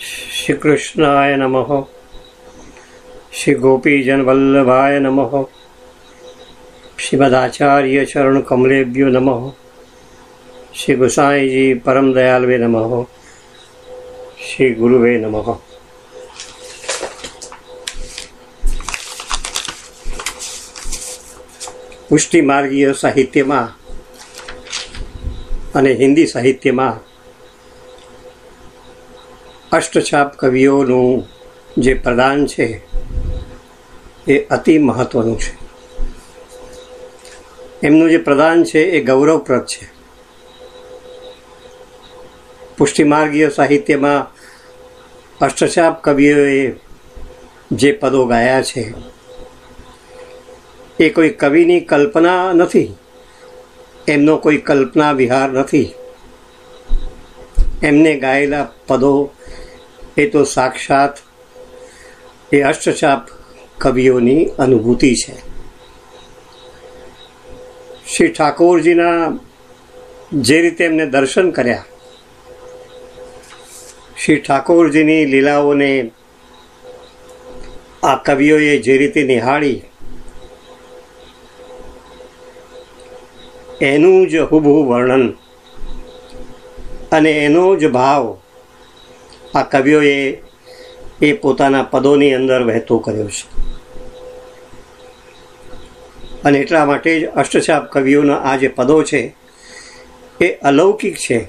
श्री कृष्णाय नमः। श्री गोपीजन वल्लभाय नमः। श्रीमदाचार्य चरण कमलेभ्यो नमः। श्री गोसाई जी परम दयालवे नमः। श्री गुरुवे नमः। પુષ્ટિ માર્ગીય સાહિત્યમાં અને હિન્દી સાહિત્યમાં અષ્ટછાપ કવિઓનું જે પ્રદાન છે એ અતિ મહત્વનું છે. એમનું જે પ્રદાન છે એ ગૌરવપ્રદ છે. પુષ્ટિ માર્ગીય સાહિત્યમાં અષ્ટછાપ કવિઓએ જે પદો ગાયા છે એ કોઈ કવિની કલ્પના નથી, એમનો કોઈ કલ્પના વિહાર નથી. એમને ગાયેલા પદો એ તો સાક્ષાત એ અષ્ટછાપ કવિઓની અનુભૂતિ છે. શ્રી ઠાકોરજીના જે રીતે એમને દર્શન કર્યા, શ્રી ઠાકોરજીની લીલાઓને આ કવિઓએ જે રીતે નિહાળી, એનું જ હુબહુ વર્ણન અને એનો જ ભાવ આ કવિઓએ એ પોતાના પદોની અંદર વહેતો કર્યો છે. અને એટલા માટે જ અષ્ટછાપ કવિઓના આ જે પદો છે એ અલૌકિક છે.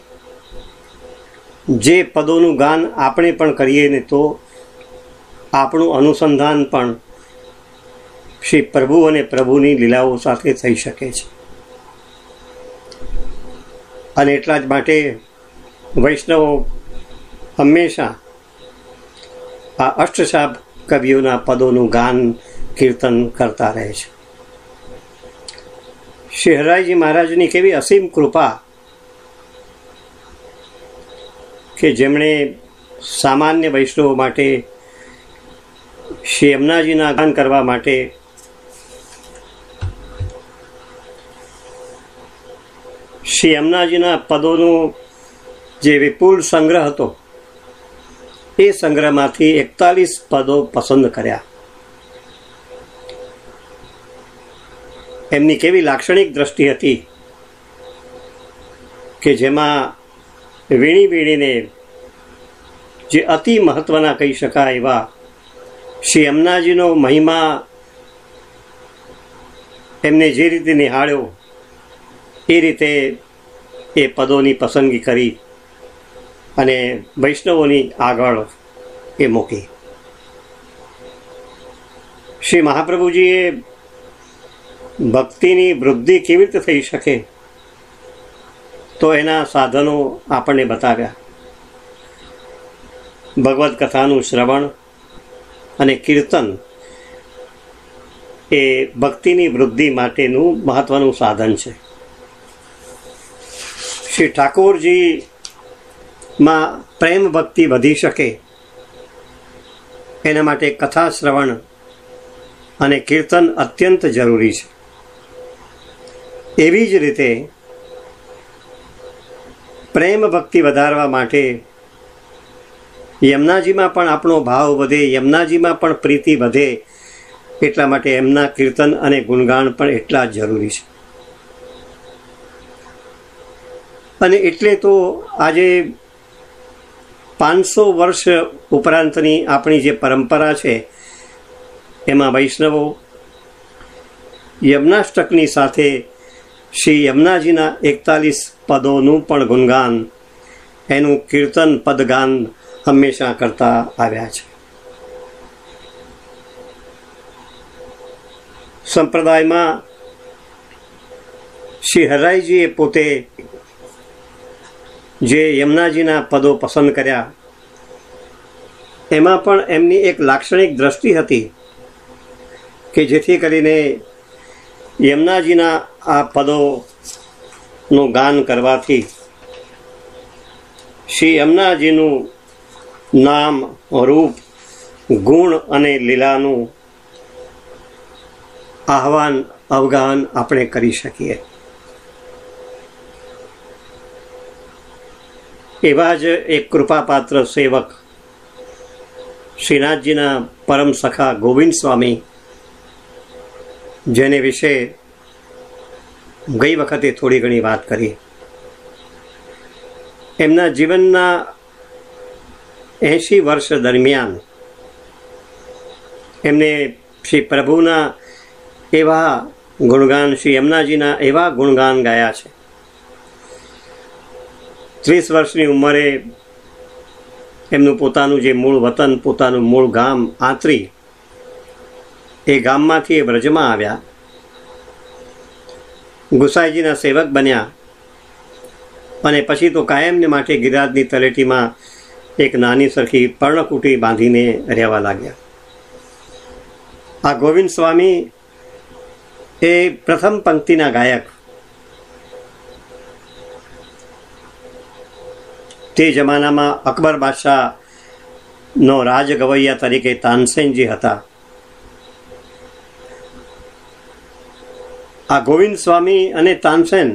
જે પદોનું ગાન આપણે પણ કરીએ ને તો આપણું અનુસંધાન પણ શ્રી પ્રભુ અને પ્રભુની લીલાઓ સાથે થઈ શકે છે. અને એટલા જ માટે વૈષ્ણવો હંમેશા આ અષ્ટછાપ કવિઓના પદોનું ગાન કીર્તન કરતા રહે છે. શ્રી હરાયજી મહારાજની કેવી અસીમ કૃપા કે જેમણે સામાન્ય વૈષ્ણવો માટે શ્રી યમુનાજીના ગાન કરવા માટે શ્રી યમુનાજીના પદોનો જે વિપુલ સંગ્રહ હતો એ સંગ્રહમાંથી 41 પદો પસંદ કર્યા. એમની કેવી લાક્ષણિક દ્રષ્ટિ હતી કે જેમાં વીણી વીણીને જે અતિ મહત્વના કહી શકાય એવા શ્રી યમુનાજીનો મહિમા એમને જે રીતે નિહાળ્યો એ રીતે એ પદોની પસંદગી કરી અને વૈષ્ણવોની આગળ એ મૂકી. શ્રી મહાપ્રભુજીએ ભક્તિની વૃદ્ધિ કેવી રીતે થઈ શકે તો એના સાધનો આપણને બતાવ્યા. ભગવદ્ કથાનું શ્રવણ અને કીર્તન એ ભક્તિની વૃદ્ધિ માટેનું મહત્વનું સાધન છે. શ્રી ઠાકોરજીમાં પ્રેમ ભક્તિ વધી શકે એના માટે કથા શ્રવણ અને કીર્તન અત્યંત જરૂરી છે. એવી જ રીતે પ્રેમ ભક્તિ વધારવા માટે યમુનાજીમાં પણ આપણો ભાવ વધે, યમુનાજીમાં પણ પ્રીતિ વધે, એટલા માટે એમના કીર્તન અને ગુણગાન પણ એટલા જ જરૂરી છે. અને એટલે તો આજે 500 વર્ષ ઉપરાંતની આપણી જે પરંપરા છે એમાં વૈષ્ણવો યમુનાષ્ટકની સાથે શ્રી યમુનાજીના 41 પદોનું પણ ગુણગાન, એનું કીર્તન પદગાન હંમેશા કરતા આવ્યા છે. સંપ્રદાયમાં શ્રી હરાયજીએ પોતે જે યમુનાજીના પદો પસંદ કર્યા એમાં પણ એમની એક લાક્ષણિક દ્રષ્ટિ હતી કે જેથી કરીને યમુનાજીના આ પદોનું ગાન કરવાથી શ્રી યમુનાજીનું નામ, રૂપ, ગુણ અને લીલાનું આહ્વાન અવગાહન આપણે કરી શકીએ. એવા જ એક કૃપાપાત્ર સેવક શ્રીનાથજીના પરમ સખા ગોવિંદ સ્વામી, જેને વિશે ગઈ વખતે થોડી ઘણી વાત કરી. એમના જીવનના 80 વર્ષ દરમિયાન એમને શ્રી પ્રભુના એવા ગુણગાન, શ્રી યમુનાજીના એવા ગુણગાન ગાયા છે. 30 વર્ષની ઉંમરે એમનું પોતાનું જે મૂળ વતન, પોતાનું મૂળ ગામ આંત્રી, એ ગામમાંથી એ વ્રજમાં આવ્યા. ગુસાઈજીના સેવક બન્યા અને પછી તો કાયમને માટે ગિરિરાજની તળેટીમાં એક નાની સરખી પર્ણકુટી બાંધીને રહેવા લાગ્યા. આ ગોવિંદ સ્વામી એ પ્રથમ પંક્તિના ગાયક. તે જમાનામાં અકબર બાદશાહનો રાજગવૈયા તરીકે તાનસેનજી હતા. આ ગોવિંદ સ્વામી અને તાનસેન,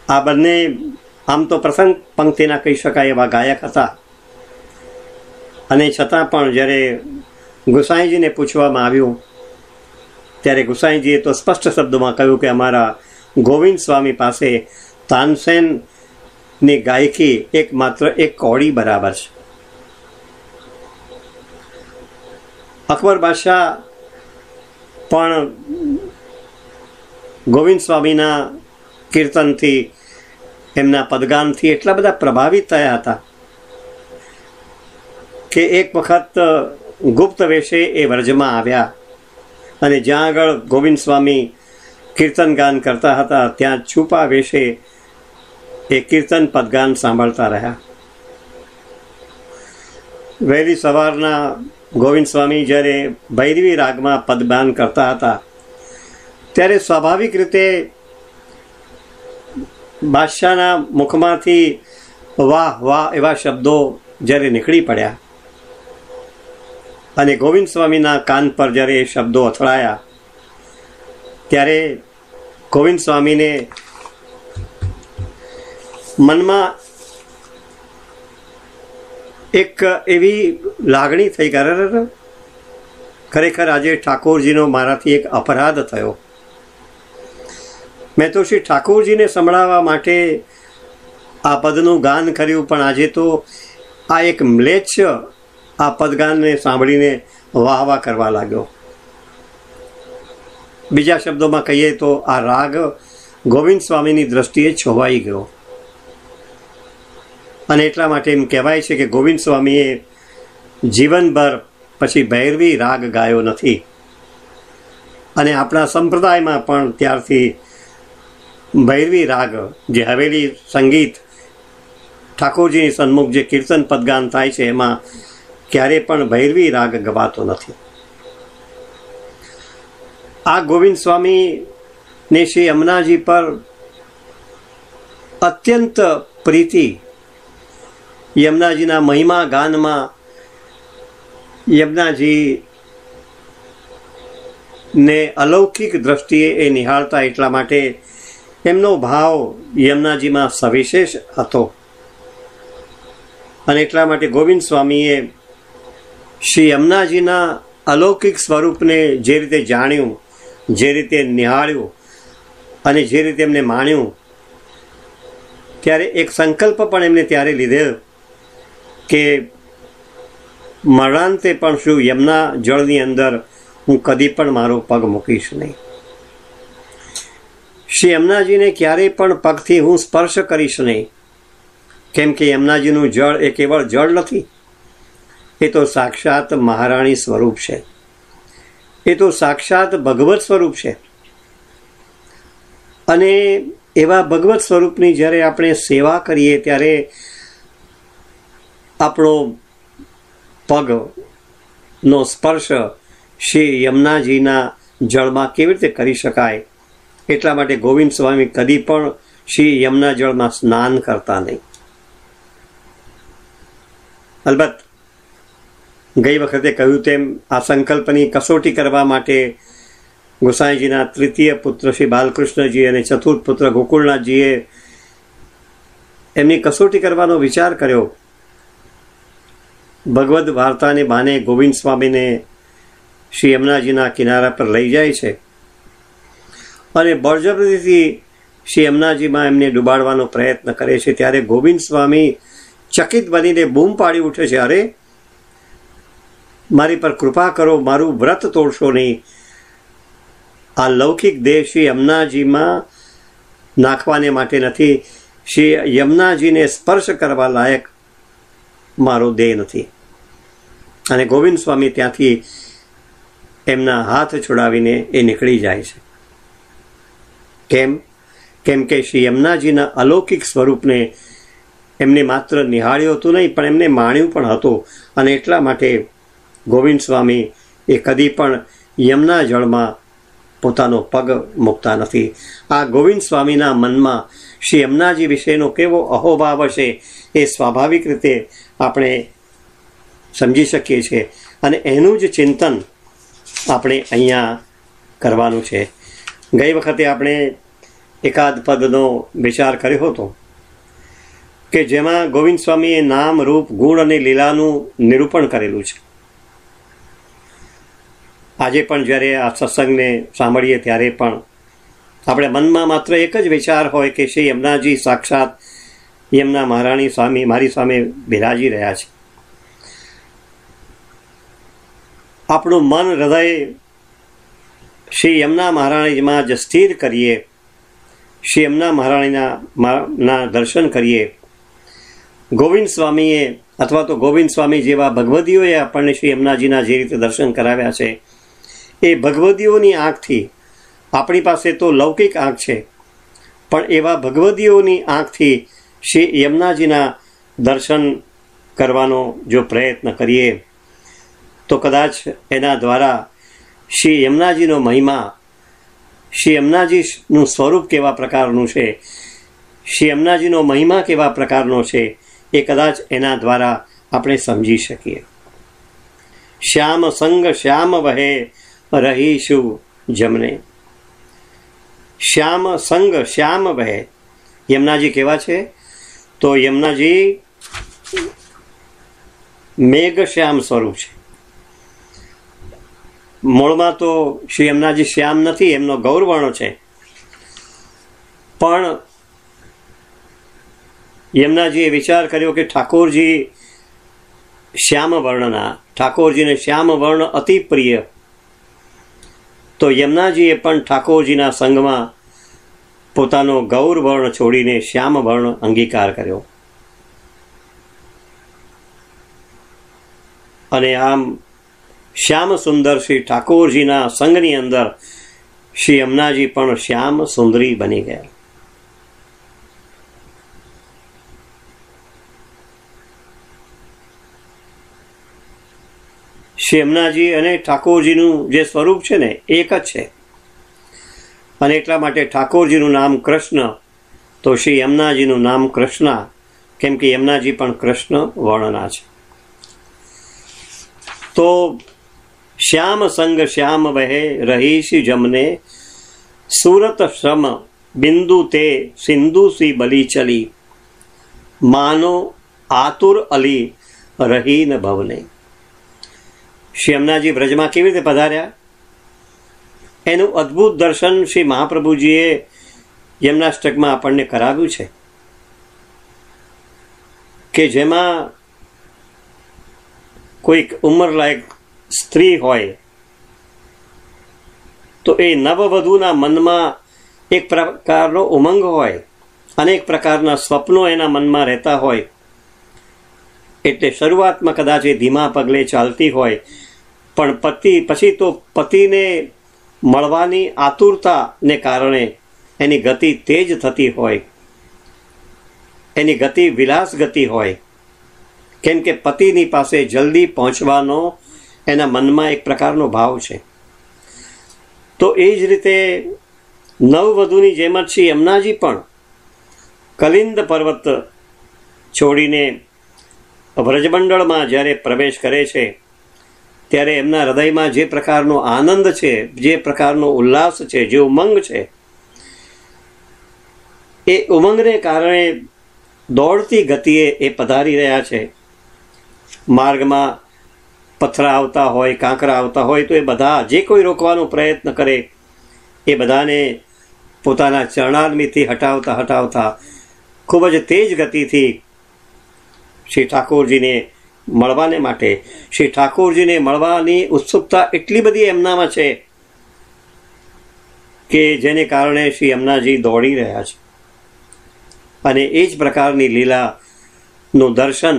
આ બંને આમ તો પ્રથમ પંક્તિના કહી શકાય એવા ગાયક હતા. અને છતાં પણ જ્યારે ગુસાઈજીને પૂછવામાં આવ્યું ત્યારે ગુસાઈજીએ તો સ્પષ્ટ શબ્દોમાં કહ્યું કે અમારા ગોવિંદ સ્વામી પાસે તાનસેનની ગાયકી માત્ર એક કોડી બરાબર છે. અકબર બાદશાહ પણ ગોવિંદ સ્વામીના કીર્તનથી, એમના પદગાનથી એટલા બધા પ્રભાવિત થયા હતા કે એક વખત ગુપ્ત વેશે એ વ્રજમાં આવ્યા અને જ્યાં આગળ ગોવિંદ સ્વામી કીર્તન ગાન કરતા હતા ત્યાં છુપા વેશે એ કીર્તન પદગાન સાંભળતા રહ્યા. વહેલી સવારના ગોવિંદ સ્વામી જ્યારે ભૈરવી રાગમાં પદગાન કરતા હતા ત્યારે સ્વાભાવિક રીતે બાદશાહના મુખમાંથી વાહ વાહ એવા શબ્દો જ્યારે નીકળી પડ્યા અને ગોવિંદ સ્વામીના કાન પર જ્યારે એ શબ્દો અથડાયા ત્યારે ગોવિંદ સ્વામીને મનમાં એક એવી લાગણી થઈ કે ખરેખર આજે ઠાકોરજીનો મારાથી એક અપરાધ થયો. મેં તો શ્રી ઠાકોરજીને સંભળાવવા માટે આ પદનું ગાન કર્યું, પણ આજે તો આ એક મ્લેચ્છ આ પદગાનને સાંભળીને વાહ વાહ કરવા લાગ્યો. બીજા શબ્દોમાં કહીએ તો આ રાગ ગોવિંદ સ્વામીની દ્રષ્ટિએ છોવાઈ ગયો. અને એટલા માટે એમ કહેવાય છે કે ગોવિંદ સ્વામીએ જીવનભર પછી ભૈરવી રાગ ગાયો નથી. અને આપણા સંપ્રદાયમાં પણ ત્યારથી ભૈરવી રાગ, જે હવેલી સંગીત, ઠાકોરજીની સન્મુખ જે કીર્તન પદગાન થાય છે, એમાં ક્યારે પણ ભૈરવી રાગ ગવાતો નથી. આ ગોવિંદ સ્વામીને શ્રી યમુનાજી પર અત્યંત પ્રીતિ, યમુનાજીના મહિમા ગાનમાં યમુનાજીને અલૌકિક દ્રષ્ટિએ એ નિહાળતા, એટલા માટે એમનો ભાવ યમુનાજીમાં સવિશેષ હતો. અને એટલા માટે ગોવિંદ સ્વામીએ શ્રી યમુનાજીના અલૌકિક સ્વરૂપને જે રીતે જાણ્યું, જે રીતે નિહાળ્યું અને જે રીતે એમને માણ્યું, ત્યારે એક સંકલ્પ પણ એમને ત્યારે લીધેલો કે મરણાંતે પણ શું યમુના જળની અંદર હું કદી પણ મારો પગ મૂકીશ નહીં. શ્રી યમુનાજીને ક્યારેય પણ પગથી હું સ્પર્શ કરીશ નહીં, કેમ કે યમુનાજીનું જળ એ કેવળ જળ નથી, એ તો સાક્ષાત મહારાણી સ્વરૂપ છે, એ તો સાક્ષાત ભગવત સ્વરૂપ છે. અને એવા ભગવત સ્વરૂપની જ્યારે આપણે સેવા કરીએ ત્યારે આપણો પગનો સ્પર્શ શ્રી યમુનાજીના જળમાં કેવી રીતે કરી શકાય? એટલા માટે ગોવિંદ સ્વામી કદી પણ શ્રી યમુના જળમાં સ્નાન કરતા નહીં. અલબત્ત ગઈ વખતે કહ્યું તેમ આ સંકલ્પની કસોટી કરવા માટે ગોસાઈજીના તૃતીય પુત્ર શ્રી બાલકૃષ્ણજી અને ચતુર્થ પુત્ર ગોકુળનાથજીએ એમની કસોટી કરવાનો વિચાર કર્યો. ભગવદ્ વાર્તાને બાને ગોવિંદ સ્વામીને શ્રી યમુનાજીના કિનારા પર લઈ જાય છે અને બળજબરીથી શ્રી યમુનાજીમાં એમને ડૂબાડવાનો પ્રયત્ન કરે છે, ત્યારે ગોવિંદ સ્વામી ચકિત બનીને બૂમ પાડી ઉઠે છે, અરે મારી પર કૃપા કરો, મારું વ્રત તોડશો નહીં. આ લૌકિક દેહ શ્રી યમુનાજીમાં નાખવાને માટે નથી, શ્રી યમુનાજીને સ્પર્શ કરવા લાયક મારો દેહ નથી. અને ગોવિંદ સ્વામી ત્યાંથી એમના હાથ છોડાવીને એ નીકળી જાય છે. કેમ કે શ્રી યમુનાજીના અલૌકિક સ્વરૂપને એમને માત્ર નિહાળ્યું હતું નહીં, પણ એમને માણ્યું પણ હતું. અને એટલા માટે ગોવિંદ સ્વામી એ કદી પણ યમુના જળમાં પોતાનો પગ મૂકતા નથી. આ ગોવિંદ સ્વામીના મનમાં શ્રી યમુનાજી વિશેનો કેવો અહોભાવ હશે એ સ્વાભાવિક રીતે આપણે સમજી શકીએ છીએ. અને એનું જ ચિંતન આપણે અહીંયા કરવાનું છે. ગઈ વખતે આપણે એકાદ પદનો વિચાર કર્યો હતો કે જેમાં ગોવિંદ સ્વામીએ નામ, રૂપ, ગુણ અને લીલાનું નિરૂપણ કરેલું છે. આજે પણ જ્યારે આ સત્સંગને સાંભળીએ ત્યારે પણ આપણે મનમાં માત્ર એક જ વિચાર હોય કે શ્રી યમુનાજી સાક્ષાત યમુના મહારાણી સ્વામી મારી સામે બિરાજી રહ્યા છે. આપણું મન, હૃદય શ્રી યમુના મહારાણીમાં જ સ્થિર કરીએ, શ્રી યમુના મહારાણીના દર્શન કરીએ. ગોવિંદ સ્વામીએ અથવા તો ગોવિંદ સ્વામી જેવા ભગવદીઓએ આપણને શ્રી યમુનાજીના જે રીતે દર્શન કરાવ્યા છે એ ભગવદીઓની આંખથી, આપણી પાસે તો લૌકિક આંખ છે, પણ એવા ભગવદીઓની આંખથી શ્રી યમુનાજીના દર્શન કરવાનો જો પ્રયત્ન કરીએ તો કદાચ એના દ્વારા શ્રી યમુનાજીનો મહિમા, શ્રી યમુનાજીનું સ્વરૂપ કેવા પ્રકારનું છે, શ્રી યમુનાજીનો મહિમા કેવા પ્રકારનો છે એ કદાચ એના દ્વારા આપણે સમજી શકીએ. શ્યામ સંગ શ્યામ વહે રહીશું જમને. શ્યામ સંગ શ્યામ વહે. યમુનાજી કેવા છે? તો યમુનાજી મેઘ શ્યામ સ્વરૂપ છે. મૂળમાં તો શ્રી યમુનાજી શ્યામ નથી, એમનો ગૌરવર્ણ છે, પણ યમુનાજીએ વિચાર કર્યો કે ઠાકોરજી શ્યામ વર્ણના, ઠાકોરજીને શ્યામ વર્ણ અતિ પ્રિય. તો યમુનાજીએ પણ ઠાકોરજીના સંગમાં પોતાનો ગૌર વર્ણ છોડીને શ્યામ વર્ણ અંગીકાર કર્યો. અને આમ શ્યામ સુંદર શ્રી ઠાકોરજીના સંગની અંદર શ્રી યમુનાજી પણ શ્યામ સુંદરી બની ગયા. શ્રી યમુનાજી અને ઠાકોરજીનું જે સ્વરૂપ છે ને એક જ છે. અને એટલા માટે ઠાકોરજીનું નામ કૃષ્ણ તો શ્રી યમુનાજીનું નામ કૃષ્ણા, કેમ કે યમુનાજી પણ કૃષ્ણ વર્ણના છે. તો શ્યામ સંગ શ્યામ વહે રહીશ જમને, સુરત શ્રમ બિંદુ તે સિંધુ સી બલી ચલી, માનો આતુર અલી રહી ન ભવને. શ્રી યમુનાજી વ્રજમાં કેવી રીતે પધાર્યા એનું અદ્ભુત દર્શન શ્રી મહાપ્રભુજીએ યમુનાષ્ટકમાં આપણને કરાવ્યું છે કે જેમાં કોઈક ઉંમરલાયક સ્ત્રી હોય તો એ નવવધૂના મનમાં એક પ્રકારનો ઉમંગ હોય, અનેક પ્રકારના સ્વપ્નો એના મનમાં રહેતા હોય. એટલે શરૂઆતમાં કદાચ એ ધીમા પગલે ચાલતી હોય, પણ પછી તો પતિને મળવાની આતુરતાને કારણે એની ગતિ તેજ થતી હોય, એની ગતિ વિલાસ ગતિ હોય. કેમ કે પતિની પાસે જલ્દી પહોંચવાનો એના મનમાં એક પ્રકારનો ભાવ છે. તો એ જ રીતે નવવધૂની જેમ જ શ્રી યમુનાજી પણ કલિંદ પર્વત છોડીને વ્રજમંડળમાં જ્યારે પ્રવેશ કરે છે ત્યારે એમના હૃદયમાં જે પ્રકારનો આનંદ છે, જે પ્રકારનો ઉલ્લાસ છે, જે ઉમંગ છે, એ ઉમંગને કારણે દોડતી ગતિએ એ પધારી રહ્યા છે. માર્ગમાં પથરા આવતા હોય, કાંકરા આવતા હોય, તો એ બધા જે કોઈ રોકવાનો પ્રયત્ન કરે એ બધાને પોતાના ચરણારવિંદથી હટાવતા હટાવતા ખૂબ જ તેજ ગતિથી શ્રી ઠાકોરજીને મળવાને માટે, શ્રી ઠાકોરજીને મળવાની ઉત્સુકતા એટલી બધી એમનામાં છે કે જેને કારણે શ્રી યમુનાજી દોડી રહ્યા છે. અને એ જ પ્રકારની લીલાનું દર્શન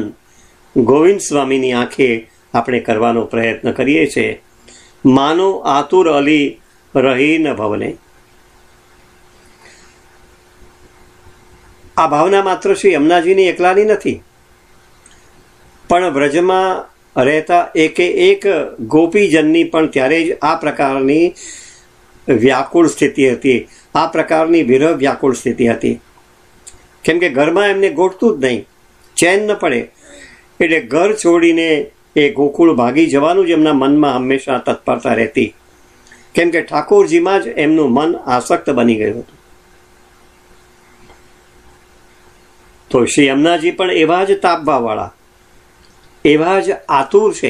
ગોવિંદ સ્વામીની આંખે આપણે કરવાનો પ્રયત્ન કરીએ છીએ. માનો આતુર અલી રહી ન ભવને. આ ભાવના માત્ર શ્રી યમુનાજીની એકલાની નથી, પણ બ્રજમાં રહેતા એકે એક ગોપીજનની પણ ત્યારે જ આ પ્રકારની વ્યાકુળ સ્થિતિ હતી, આ પ્રકારની વિરહ વ્યાકુળ સ્થિતિ હતી. કેમ કે ઘરમાં એમને ગોઠતું જ નહીં, ચેન ન પડે, એટલે ઘર છોડીને એ ગોકુળ ભાગી જવાનું જ એમના મનમાં હંમેશા તત્પરતા રહેતી. કેમ કે ઠાકોરજીમાં જ એમનું મન આસક્ત બની ગયું હતું. તો શ્રી યમુનાજી પણ એવા જ તાપભાવવાળા, એવા જ આતુર છે.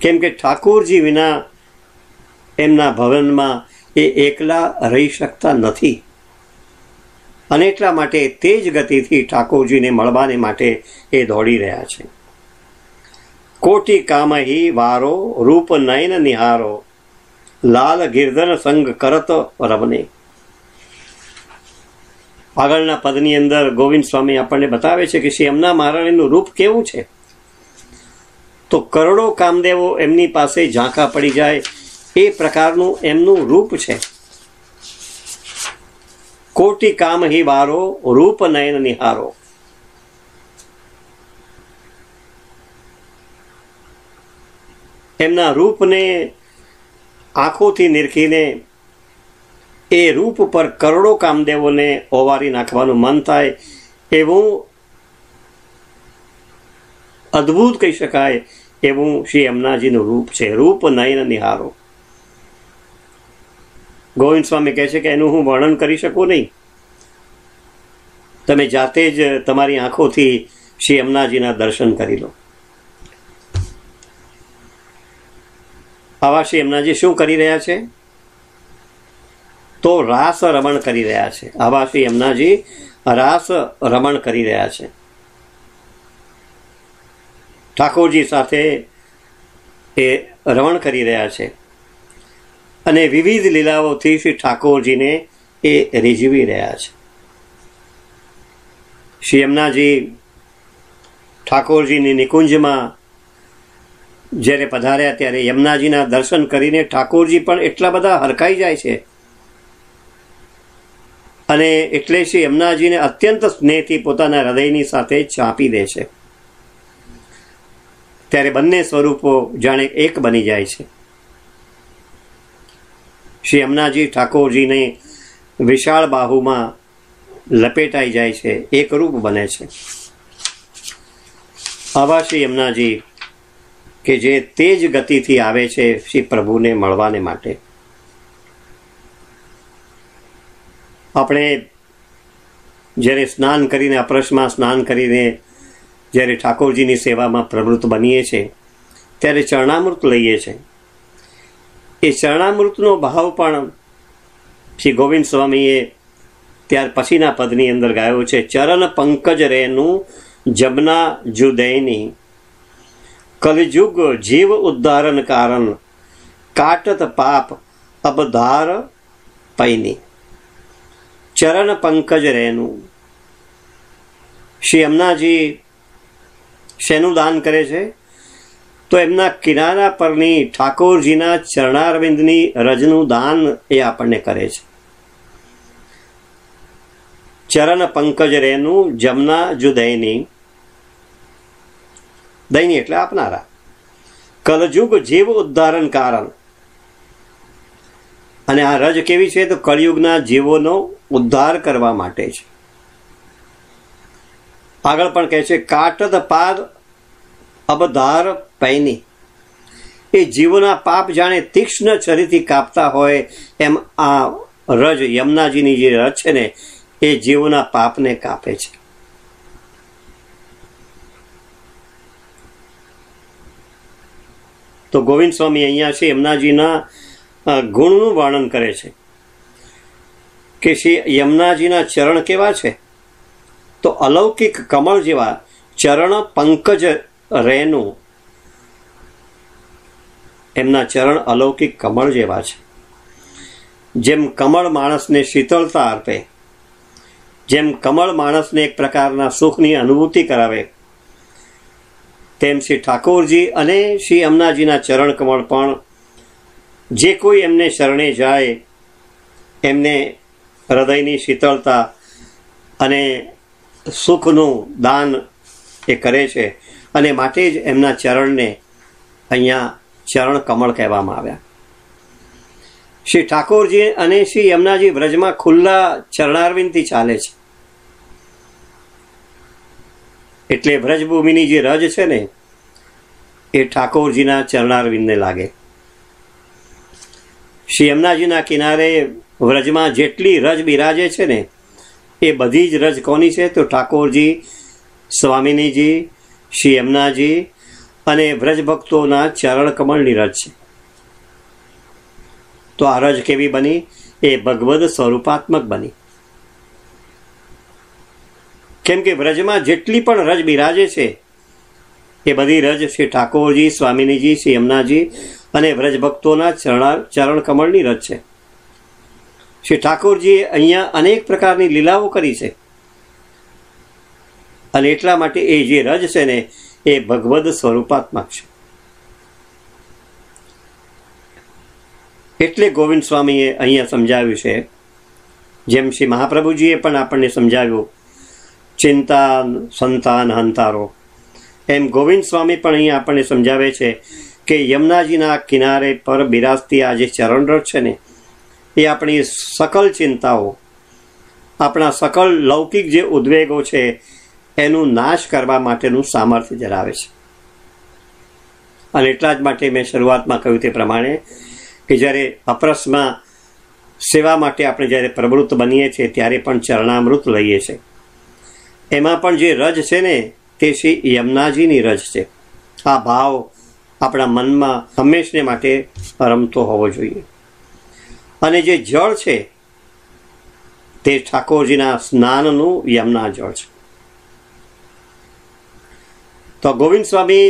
કેમ કે ઠાકોરજી વિના એમના ભવનમાં એ એકલા રહી શકતા નથી. અને એટલા માટે તેજ ગતિથી ઠાકોરજીને મળવાને માટે એ દોડી રહ્યા છે. કોટી કામહી વારો રૂપ નયન નિહારો, લાલ ગિરધર સંગ કરત રમને. આગળના પદની અંદર ગોવિંદ સ્વામી આપણને બતાવે છે કે શ્રી યમુના મહારાણીનું રૂપ કેવું છે. તો કરોડો કામદેવો એમની પાસે ઝાંખા પડી જાય એ પ્રકારનું એમનું રૂપ છે. કોટી કામહી વારો રૂપ નયન નિહારો. એમના રૂપને આંખોથી નિરખીને એ રૂપ પર કરોડો કામદેવોને ઓવારી નાખવાનું મન થાય એવું અદ્ભુત કહી શકાય એવું શ્રી યમુનાજીનું રૂપ છે. રૂપ નયન નિહારો. ગોવિંદ સ્વામી કહે છે કે એનું હું વર્ણન કરી શકું નહીં, તમે જાતે જ તમારી આંખોથી શ્રી યમુનાજીના દર્શન કરી લો. આવા શ્રી યમુનાજી શું કરી રહ્યા છે? તો રાસ રમણ કરી રહ્યા છે. આવા શ્રી યમુનાજી રાસ રમણ કરી રહ્યા છે. ઠાકોરજી સાથે એ રમણ કરી રહ્યા છે અને વિવિધ લીલાઓથી શ્રી ઠાકોરજીને એ રીઝવી રહ્યા છે. શ્રી યમુનાજી ઠાકોરજીની નિકુંજમાં જ્યારે પધાર્યા ત્યારે યમુનાજીના દર્શન કરીને ઠાકોરજી પણ એટલા બધા હરખાઈ જાય છે અને એટલે શ્રી યમુનાજીને અત્યંત સ્નેહથી પોતાના હૃદયની સાથે ચાંપી દે છે. ત્યારે બંને સ્વરૂપો જાણે એક બની જાય છે. શ્રી યમુનાજી ઠાકોરજીને વિશાળ બાહુમાં લપેટાઈ જાય છે, એક રૂપ બને છે. આવા શ્રી યમુનાજી કે જે તેજ ગતિથી આવે છે શ્રી પ્રભુને મળવાને માટે. આપણે જ્યારે સ્નાન કરીને, અપરસમાં સ્નાન કરીને જ્યારે ઠાકોરજીની સેવામાં પ્રવૃત્ત બનીએ છીએ ત્યારે ચરણામૃત લઈએ છીએ. એ ચરણામૃતનો ભાવ પણ શ્રી ગોવિંદ સ્વામીએ ત્યાર પછીના પદની અંદર ગાયો છે. ચરણ પંકજ રેનું જમના જુદૈની, કલયુગ જીવ ઉદ્ધારણ કારણ, કાટત પાપ અબધાર પૈની. ચરણ પંકજ રેનું. શ્રી યમુનાજી શેનું દાન કરે છે? તો એમના કિનારા પરની ઠાકોરજીના ચરણારવિંદની રજનું દાન એ આપણને કરે છે. ચરણ પંકજ રેનું જમના જુદૈની. દૈની એટલે આપનારા. કલયુગ જીવ ઉદ્ધારણ કારણ. અને આ રજ કેવી છે? તો કળિયુગના જીવોનો ઉદ્ધાર કરવા માટે છે. આગળ પણ કહે છે કાટદ પાદ અબધાર પૈની. એ જીવોના પાપ જાણે તીક્ષ્ણ છરીથી કાપતા હોય એમ આ રજ, યમુનાજીની જે રજ છે ને, એ જીવોના પાપને કાપે છે. તો ગોવિંદ સ્વામી અહીંયા શ્રી યમુનાજીના ગુણનું વર્ણન કરે છે કે શ્રી યમુનાજીના ચરણ કેવા છે, તો અલૌકિક કમળ જેવા ચરણ પંકજ રેનું, એમના ચરણ અલૌકિક કમળ જેવા છે. જેમ કમળ માણસને શીતળતા આપે, જેમ કમળ માણસને એક પ્રકારના સુખની અનુભૂતિ કરાવે, તેમ શ્રી ઠાકોરજી અને શ્રી યમુનાજીના ચરણ કમળ પણ જે કોઈ એમને શરણે જાય એમને હૃદયની શીતળતા અને સુખનું દાન એ કરે છે, અને માટે જ એમના ચરણને અહીંયા ચરણ કમળ કહેવામાં આવ્યા. શ્રી ઠાકોરજી અને શ્રી યમુનાજી વ્રજમાં ખુલ્લા ચરણારવિંદથી ચાલે છે, એટલે વ્રજભૂમિની જે રજ છે ને એ ઠાકોરજીના ચરણારવિંદને લાગે. શ્રી યમુનાજીના કિનારે વ્રજમાં જેટલી રજ બિરાજે છે ને એ બધી જ રજ કોની છે, તો ઠાકોરજી, સ્વામિનીજી, શ્રી યમુનાજી અને વ્રજભક્તોના ચરણ કમળની રજ છે. તો આ રજ કેવી બની? એ ભગવદ સ્વરૂપાત્મક બની. કેમ કે વ્રજમાં જેટલી પણ રજ બિરાજે છે એ બધી રજ શ્રી ઠાકોરજી, સ્વામિનીજી, શ્રી યમુનાજી અને વ્રજભક્તોના ચરણ કમળની રજ છે. શ્રી ઠાકોરજીએ અહીંયા અનેક પ્રકારની લીલાઓ કરી છે, અને એટલા માટે એ જે રજ છે ને એ ભગવદ સ્વરૂપાત્મક છે. એટલે ગોવિંદ સ્વામીએ અહીંયા સમજાવ્યું છે, જેમ શ્રી મહાપ્રભુજીએ પણ આપણને સમજાવ્યું ચિંતા સંતાન હંતારો, એમ ગોવિંદ સ્વામી પણ અહીંયા આપણને સમજાવે છે કે યમુનાજીના કિનારે પર બિરાજતી આ જે ચરણરજ છે ને એ આપણી સકલ ચિંતાઓ, આપણા સકલ લૌકિક જે ઉદ્વેગો છે એનું નાશ કરવા માટેનું સામર્થ્ય ધરાવે છે. અને એટલા જ માટે મેં શરૂઆતમાં કહ્યું તે પ્રમાણે કે જ્યારે અપરસમાં સેવા માટે આપણે જ્યારે પ્રવૃત્ત બનીએ છીએ ત્યારે પણ ચરણામૃત લઈએ છીએ. એમાં પણ જે રજ છે ને તે શ્રી યમુનાજીની રજ છે. આ ભાવ આપણા મનમાં હંમેશને માટે રમતો હોવો જોઈએ. અને જે જળ છે તે ઠાકોરજીના સ્નાનનું યમુના જળ છે. તો ગોવિંદ સ્વામી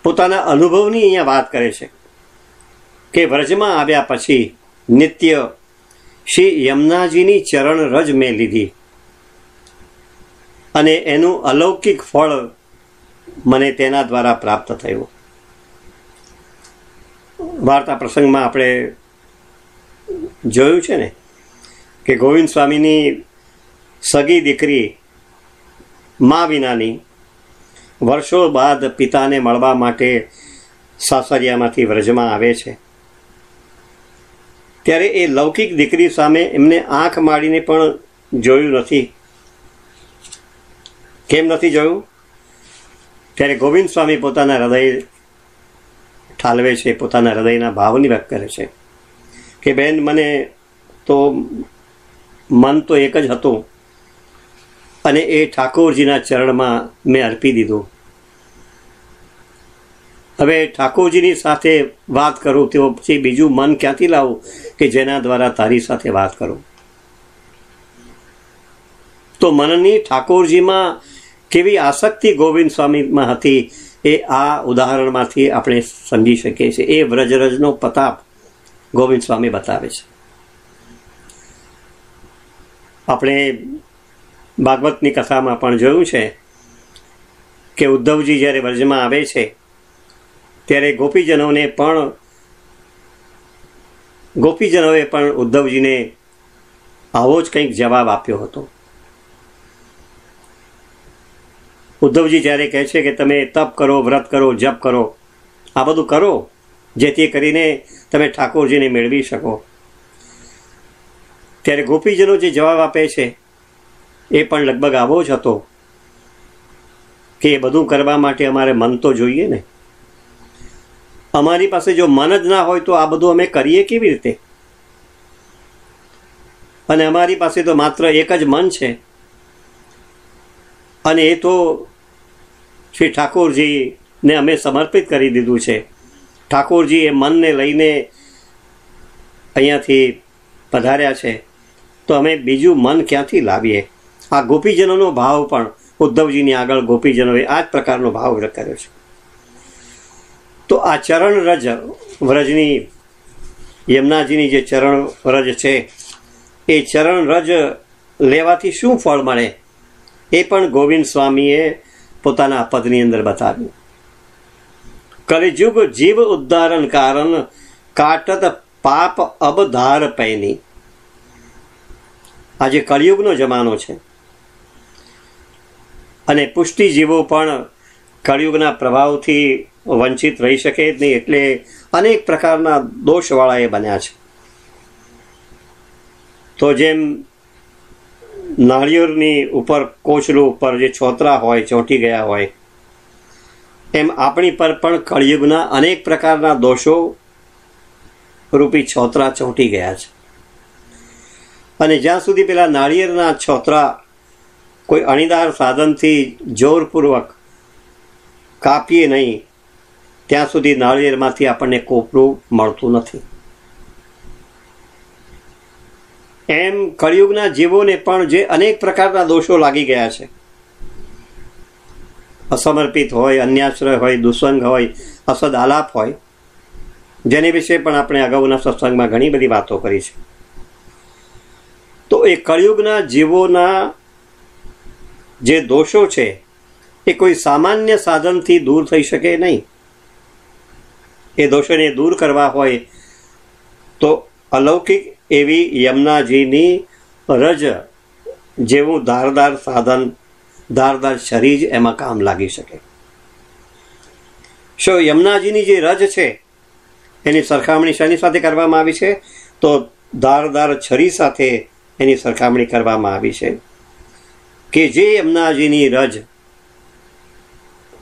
પોતાના અનુભવની અહીંયા વાત કરે છે કે વ્રજમાં આવ્યા પછી નિત્ય શ્રી યમુનાજીની ચરણ રજ મેં લીધી અને એનું અલૌકિક ફળ મને તેના દ્વારા પ્રાપ્ત થયું. વાર્તા પ્રસંગમાં આપણે જોયું છે ને કે ગોવિંદ સ્વામીની સગી દીકરી મા વિનાની વર્ષો બાદ પિતાને મળવા માટે સાસરિયામાંથી વ્રજમાં આવે છે. ત્યારે એ લૌકિક દીકરી સામે એમને આંખ માડીને પણ જોયું નથી. કેમ નથી જોયું? ત્યારે ગોવિંદ સ્વામી પોતાના હૃદય ઠાલવે છે, પોતાના હૃદયના ભાવની વ્યક્ત કરે છે કે બેન, મને તો મન તો એક જ હતું અને એ ઠાકોરજીના ચરણમાં મેં અર્પી દીધું. હવે ઠાકોરજીની સાથે વાત કરું તો પછી બીજું મન ક્યાંથી લાવું કે જેના દ્વારા તારી સાથે વાત કરું? તો મનની ઠાકોરજીમાં કેવી આસક્તિ ગોવિંદ સ્વામીમાં હતી એ આ ઉદાહરણમાંથી આપણે સમજી શકીએ છીએ. એ વ્રજરજનો પ્રતાપ ગોવિંદ સ્વામી બતાવે છે. આપણે ભાગવતની કથામાં પણ જોયું છે કે ઉદ્ધવજી જ્યારે વ્રજમાં આવે છે ત્યારે ગોપીજનોએ પણ ઉદ્ધવજીને આવો જ કંઈક જવાબ આપ્યો હતો. ઉદ્ધવજી જ્યારે કહે છે કે તમે તપ કરો, વ્રત કરો, જપ કરો, આ બધું કરો જેથી કરીને તમે ઠાકોરજીને મેળવી શકો. ત્યારે ગોપીજનો જે જવાબ આપે છે એ પણ લગભગ આવો જ હતો કે એ બધું કરવા માટે અમારે મન તો જોઈએ ને. અમારી પાસે જો મન જ ના હોય તો આ બધું અમે કરીએ કેવી રીતે? અને અમારી પાસે તો માત્ર એક જ મન છે અને એ તો શ્રી ઠાકોરજીને અમે સમર્પિત કરી દીધું છે. ઠાકોરજી એ મનને લઈને અહીંયાથી પધાર્યા છે, તો અમે બીજું મન ક્યાંથી લાવીએ? આ ગોપીજનોનો ભાવ પણ ઉદ્ધવજીની આગળ ગોપીજનોએ આ જ પ્રકારનો ભાવ વ્યક્ત કર્યો છે. તો આ ચરણ રજ વ્રજની, યમુનાજીની જે ચરણ રજ છે, એ ચરણ રજ લેવાથી શું ફળ મળે એ પણ ગોવિંદ સ્વામીએ પોતાના પદની અંદર બતાવ્યું. કલિયુગ જીવ ઉદ્ધારણ કારણ કાટત પાપ અબધાર પૈની. આજે કળિયુગનો જમાનો છે અને પુષ્ટિજીવો પણ કળિયુગના પ્રભાવથી વંચિત રહી શકે જ નહીં, એટલે અનેક પ્રકારના દોષવાળા એ બન્યા છે. તો જેમ નાળિયેરની ઉપર કોચલું ઉપર જે છોતરા હોય, ચોંટી ગયા હોય, એમ આપણી પર પણ કળિયુગના અનેક પ્રકારના દોષો રૂપી છોતરા ચોંટી ગયા છે. અને જ્યાં સુધી પેલા નાળિયેરના છોતરા કોઈ અણીદાર સાધનથી જોરપૂર્વક કાપીએ નહીં, ત્યાં સુધી નાળિયેરમાંથી આપણને કોપરું મળતું નથી. એમ કળિયુગના જીવોને પણ જે અનેક પ્રકારના દોષો લાગી ગયા છે, અસમર્પિત હોય, અન્યાશ્રય હોય, દુસ્સંગ હોય, અસદ આલાપ હોય, જેની વિશે પણ આપણે અગાઉના સત્સંગમાં ઘણી બધી વાતો કરી છે. તો એ કળિયુગના જીવોના જે દોષો છે એ કોઈ સામાન્ય સાધનથી દૂર થઈ શકે નહીં. એ દોષોને દૂર કરવા હોય તો અલૌકિક એવી યમુનાજીની રજ જેવું ધારદાર સાધન, ધારદાર શરીર જ એમાં કામ લાગી શકે. શું યમુનાજીની જે રજ છે એની સરખામણી શેની સાથે કરવામાં આવી છે? તો ધારદાર છરી સાથે એની સરખામણી કરવામાં આવી છે કે જે યમુનાજીની રજ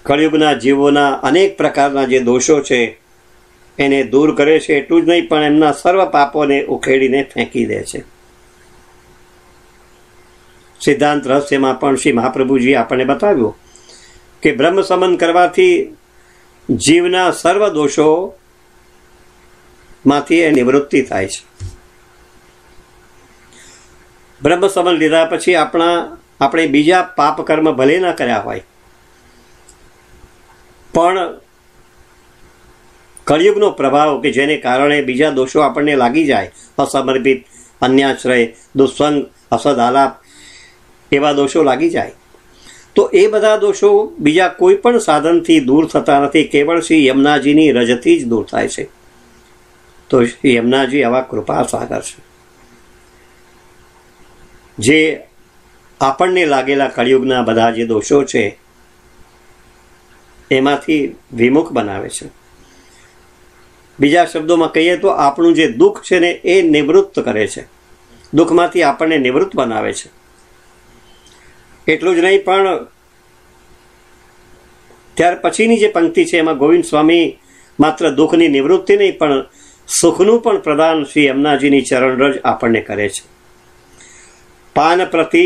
કળિયુગના જીવોના અનેક પ્રકારના જે દોષો છે એને દૂર કરે છે. એટલું જ નહીં, પણ એમના સર્વ પાપોને ઉખેડીને ફેંકી દે છે. સિદ્ધાંત રહસ્યમાં પણ શ્રી મહાપ્રભુજીએ આપણને બતાવ્યું કે બ્રહ્મ સમન કરવાથી જીવના સર્વ દોષોમાંથી એ નિવૃત્તિ થાય છે. બ્રહ્મ સમન લીધા પછી આપણે બીજા પાપ કર્મ ભલે ના કર્યા હોય, પણ કળિયુગનો પ્રભાવ કે જેને કારણે બીજા દોષો આપણને લાગી જાય, અસમર્પિત, અન્યાશ્રય, દુસ્સંગ, અસદ આલાપ, એવા દોષો લાગી જાય, તો એ બધા દોષો બીજા કોઈ પણ સાધનથી દૂર થતા નથી, કેવળ શ્રી યમુનાજીની રજથી જ દૂર થાય છે. તો શ્રી યમુનાજી આવા કૃપા સાગર છે, જે આપણને લાગેલા કળિયુગના બધા જે દોષો છે એમાંથી વિમુખ બનાવે છે. બીજા શબ્દોમાં કહીએ તો આપણું જે દુઃખ છે ને એ નિવૃત્ત કરે છે, દુઃખમાંથી આપણને નિવૃત્ત બનાવે છે. એટલું જ નહીં, પણ ત્યાર પછીની જે પંક્તિ છે એમાં ગોવિંદ સ્વામી માત્ર દુઃખની નિવૃત્તિ નહીં, પણ સુખનું પણ પ્રદાન શ્રી યમુનાજીની ચરણરજ આપણને કરે છે. પાન પ્રતિ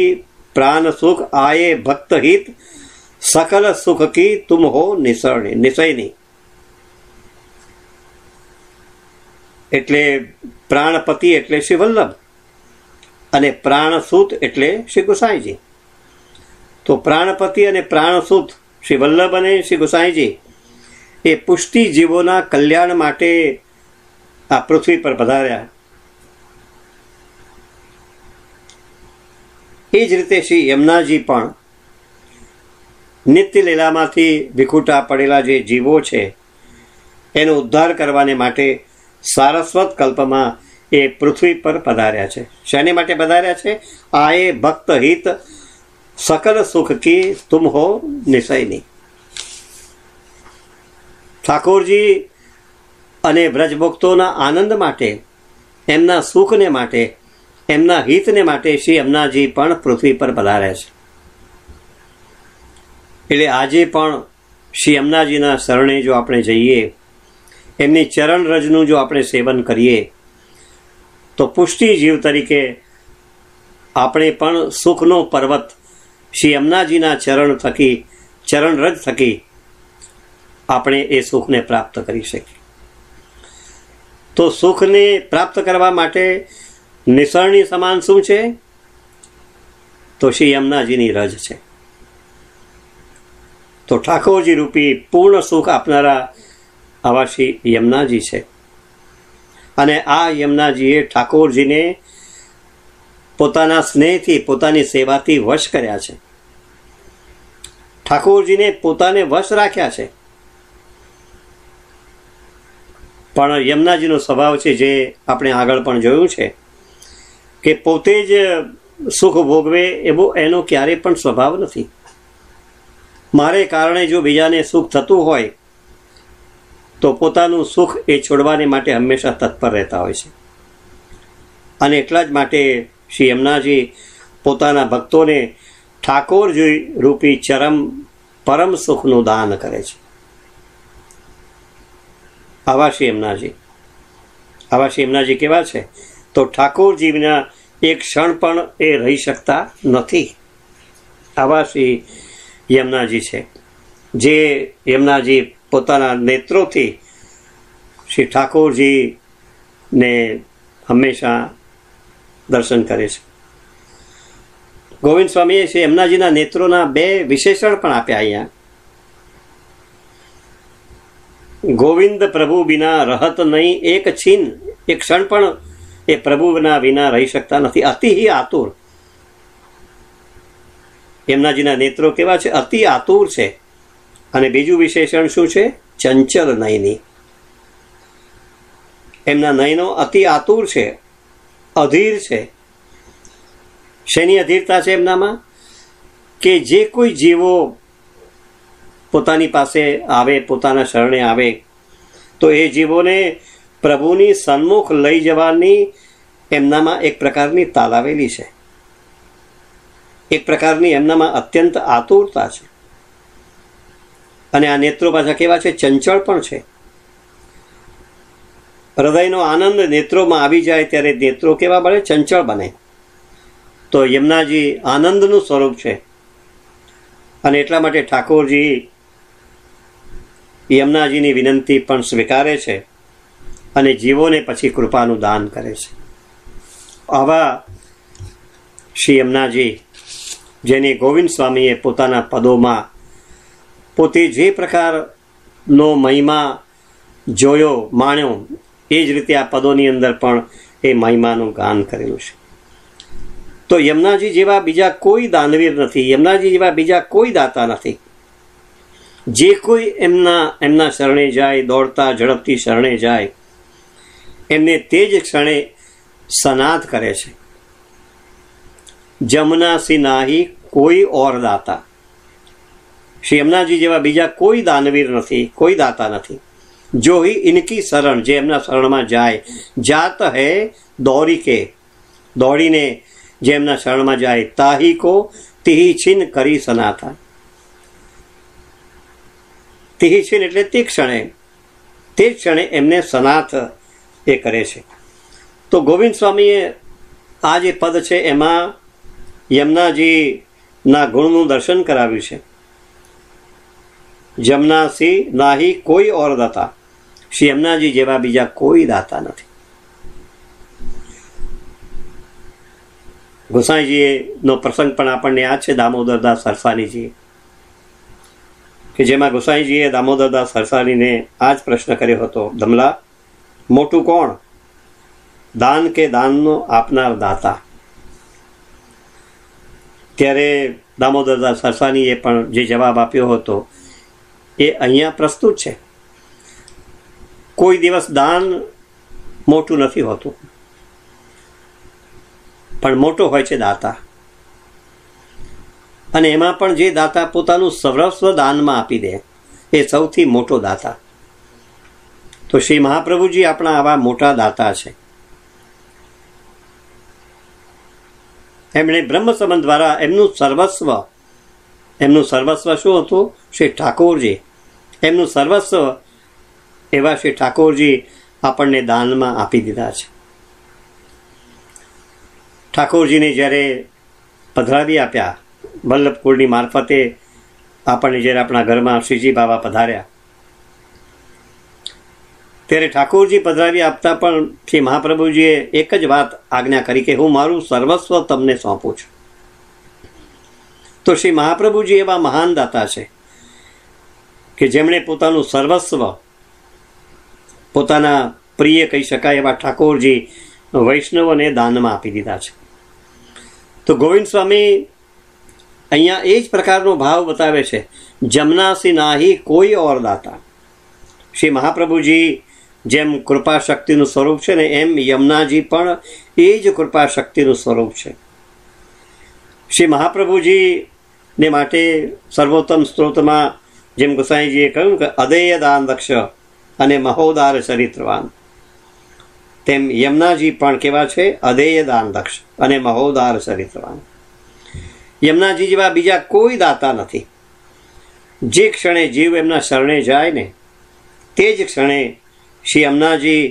પ્રાણ સુખ આયે ભક્ત હિત સકલ સુખ કી તુમ હો નિસયની. એટલે પ્રાણપતિ એટલે શ્રી વલ્લભ અને પ્રાણસૂત એટલે શ્રી ગુસાઈજી. તો પ્રાણપતિ અને પ્રાણસૂત શ્રી વલ્લભ અને શ્રી ગુસાઈજી એ પુષ્ટિ જીવોના કલ્યાણ માટે આ પૃથ્વી પર પધાર્યા. એ જ રીતે શ્રી યમુનાજી પણ નિત્ય લીલામાંથી વિખૂટા પડેલા જે જીવો છે એનો ઉદ્ધાર કરવાને માટે સારસ્વત કલ્પમાં એ પૃથ્વી પર પધાર્યા છે. શેને માટે પધાર્યા છે? આયે ભક્ત હિત સકલ સુખ કી તુમ હો નિસયની. ઠાકોરજી અને બ્રજભક્તોના આનંદ માટે, એમના સુખને માટે, એમના હિતને માટે શ્રી યમુનાજી પણ પૃથ્વી પર પધાર્યા છે. એટલે આજે પણ શ્રી યમુનાજીના શરણે જો આપણે જઈએ, એમની ચરણ રજનું જો આપણે સેવન કરીએ, તો પુષ્ટિ જીવ તરીકે આપણે પણ સુખનો પર્વત શ્રી યમુનાજીના ચરણ થકી, ચરણ રજ થકી આપણે એ સુખને પ્રાપ્ત કરી શકીએ. તો સુખને પ્રાપ્ત કરવા માટે નિસરણી સમાન શું છે? તો શ્રી યમુનાજીની રજ છે. તો ઠાકોરજી રૂપી પૂર્ણ સુખ આપનારા આવા શ્રી યમુનાજી છે. અને આ યમુનાજીએ ઠાકોરજીને પોતાના સ્નેહથી, પોતાની સેવાથી વશ કર્યા છે. ઠાકોરજીને પોતાને વશ રાખ્યા છે. પણ યમુનાજીનો સ્વભાવ છે, જે આપણે આગળ પણ જોયું છે, કે પોતે જ સુખ ભોગવે એવો એનો ક્યારેય પણ સ્વભાવ નથી. મારે કારણે જો બીજાને સુખ થતું હોય તો પોતાનું સુખ એ છોડવાને માટે હંમેશા તત્પર રહેતા હોય છે. અને એટલા જ માટે શ્રી યમુનાજી પોતાના ભક્તોને ઠાકોરજી રૂપી પરમ સુખનું દાન કરે છે. આવા શ્રી યમુનાજી કેવા છે? તો ઠાકોરજી વિના એક ક્ષણ પણ એ રહી શકતા નથી. આવા શ્રી યમુનાજી છે, જે યમુનાજી પોતાના નેત્રોથી શ્રી ઠાકોરજીને હંમેશા દર્શન કરે છે. ગોવિંદ સ્વામીએ શ્રી યમુનાજીના નેત્રોના 2 વિશેષણ પણ આપ્યા અહીંયા. ગોવિંદ પ્રભુ વિના રહત નહીં એક છીન. એક ક્ષણ પણ એ પ્રભુના વિના રહી શકતા નથી. અતિ આતુર. યમુનાજીના નેત્રો કેવા છે? અતિ આતુર છે. અને બીજું વિશેષણ શું છે? ચંચલ નયની. એમના નયનો અતિ આતુર છે, અધીર છે. શેની અધીરતા છે એમનામાં? કે જે કોઈ જીવો પોતાની પાસે આવે, પોતાના શરણે આવે, તો એ જીવોને પ્રભુની સન્મુખ લઈ જવાની એમનામાં એક પ્રકારની તાલાવેલી છે. એક પ્રકારની એમનામાં અત્યંત આતુરતા છે. અને આ નેત્રો પાછા કેવા છે? ચંચળ પણ છે. હૃદયનો આનંદ નેત્રોમાં આવી જાય ત્યારે નેત્રો કેવા બને? ચંચળ બને. તો યમુનાજી આનંદનું સ્વરૂપ છે. અને એટલા માટે ઠાકોરજી યમુનાજીની વિનંતી પણ સ્વીકારે છે અને જીવોને પછી કૃપાનું દાન કરે છે. આવા શ્રી યમુનાજી, જેને ગોવિંદ સ્વામીએ પોતાના પદોમાં પોતે જે પ્રકારનો મહિમા જોયો, માણ્યો, એ જ રીતે આ પદોની અંદર પણ એ મહિમાનું ગાન કરેલું છે. તો યમુનાજી જેવા બીજા કોઈ દાનવીર નથી, યમુનાજી જેવા બીજા કોઈ દાતા નથી. જે કોઈ એમના શરણે જાય, દોડતા ઝડપથી શરણે જાય, એમને તે જ ક્ષણે સનાથ કરે છે. જમના સી નાહી કોઈ ઓર દાતા. શ્રી યમુનાજી જેવા બીજા કોઈ દાનવીર નથી, કોઈ દાતા નથી. જો હી ઇનકી શરણ, જે એમના શરણમાં જાય, જાત હૈ દોડી કે, દોડીને જે એમના શરણમાં જાય, તાહી કો તિહી છીન કરી સનાથા. તિહી છીન એટલે તે ક્ષણે એમને સનાથ એ કરે છે. તો ગોવિંદ સ્વામીએ આ જે પદ છે એમાં યમુનાજીના ગુણનું દર્શન કરાવ્યું છે. જમના સી નાહી કોઈ ઓર દાતા. શ્રી યમુનાજી જેવા બીજા કોઈ દાતા નથી. ગોસાઈજીનો પ્રસંગ પણ આપણને યાદ છે, દામોદરદાસ સરસાનીજી, કે જેમાં ગોસાઈજીએ દામોદરદાસ સરસાનીને આ જ પ્રશ્ન કર્યો હતો, ધમલા, મોટું કોણ, દાન કે દાનનો આપનાર દાતા? ત્યારે દામોદરદાસ સરસાનીએ પણ જે જવાબ આપ્યો હતો એ અહીંયા પ્રસ્તુત છે. કોઈ દિવસ દાન મોટું નથી હોતું, પણ મોટો હોય છે દાતા. અને એમાં પણ જે દાતા પોતાનું સર્વસ્વ દાનમાં આપી દે, એ સૌથી મોટો દાતા. તો શ્રી મહાપ્રભુજી આપણા આવા મોટા દાતા છે. એમણે બ્રહ્મ સંબંધ દ્વારા એમનું સર્વસ્વ શું હતું? શ્રી ઠાકોરજી. એમનું સર્વસ્વ એવા શ્રી ઠાકોરજી આપણને દાનમાં આપી દીધા છે. ઠાકોરજીને જ્યારે પધરાવી આપ્યા, વલ્લભ કુળની મારફતે આપણને જ્યારે આપણા ઘરમાં શ્રીજી બાબા પધાર્યા, ત્યારે ઠાકોરજી પધરાવી આપતા પણ શ્રી મહાપ્રભુજીએ એક જ વાત આજ્ઞા કરી કે હું મારું સર્વસ્વ તમને સોંપું છું. તો શ્રી મહાપ્રભુજી એવા મહાન દાતા છે કે જેમણે પોતાનું સર્વસ્વ પોતાના પ્રિય કહી શકાય એવા ઠાકોરજી વૈષ્ણવોને દાનમાં આપી દીધા છે. તો ગોવિંદ સ્વામી અહીંયા એ જ પ્રકારનો ભાવ બતાવે છે, જમનાસી નાહી કોઈ ઓર દાતા. શ્રી મહાપ્રભુજી જેમ કૃપા શક્તિનું સ્વરૂપ છે ને, એમ યમુનાજી પણ એ જ કૃપા શક્તિનું સ્વરૂપ છે. શ્રી મહાપ્રભુજીને માટે સર્વોત્તમ સ્ત્રોતમાં જેમ ગોસાઈજીએ કહ્યું કે અદેય દાન દક્ષ અને મહોદાર ચરિત્રવાન, તેમ યમુનાજી પણ કેવા છે? અદેય દાન દક્ષ અને મહોદાર ચરિત્રવાન. યમુનાજી જેવા બીજા કોઈ દાતા નથી. જે ક્ષણે જીવ એમના શરણે જાય ને, તે જ ક્ષણે શ્રી યમુનાજી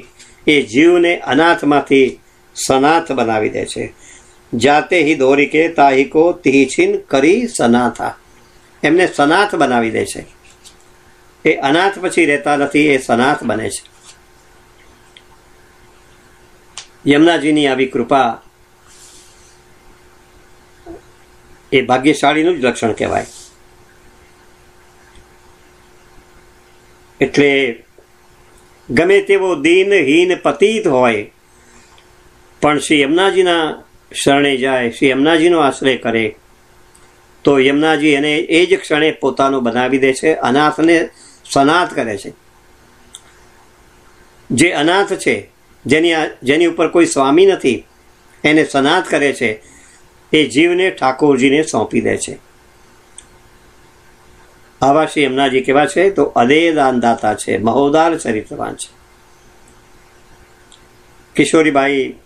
એ જીવને અનાથમાંથી સનાથ બનાવી દે છે. જાતે હિ દોરિકે તાહિકો તિહિછિન કરી સનાથા. એમને સનાથ બનાવી દે છે. એ અનાથ પછી રહેતા નથી, એ સનાથ બને છે. યમુનાજીની આવી કૃપા એ ભાગ્યશાળીનું જ લક્ષણ કહેવાય. એટલે ગમે તેવો દીનહીન પતિત હોય પણ શ્રી યમુનાજીના શરણે જાય, શ્રી યમુનાજીનો આશ્રય કરે, તો યમુનાજી એને એ જ ક્ષણે પોતાનો બનાવી દે છે, અનાથને સનાથ કરે છે. જે અનાથ છે, જેની ઉપર કોઈ સ્વામી નથી, એને સનાથ કરે છે. એ જીવને ઠાકોરજીને સોંપી દે છે. આવા શ્રી યમુનાજી કેવા છે? તો અદેય દાનદાતા છે, મહોદાર ચરિત્રવાન છે. કિશોરીબાઈની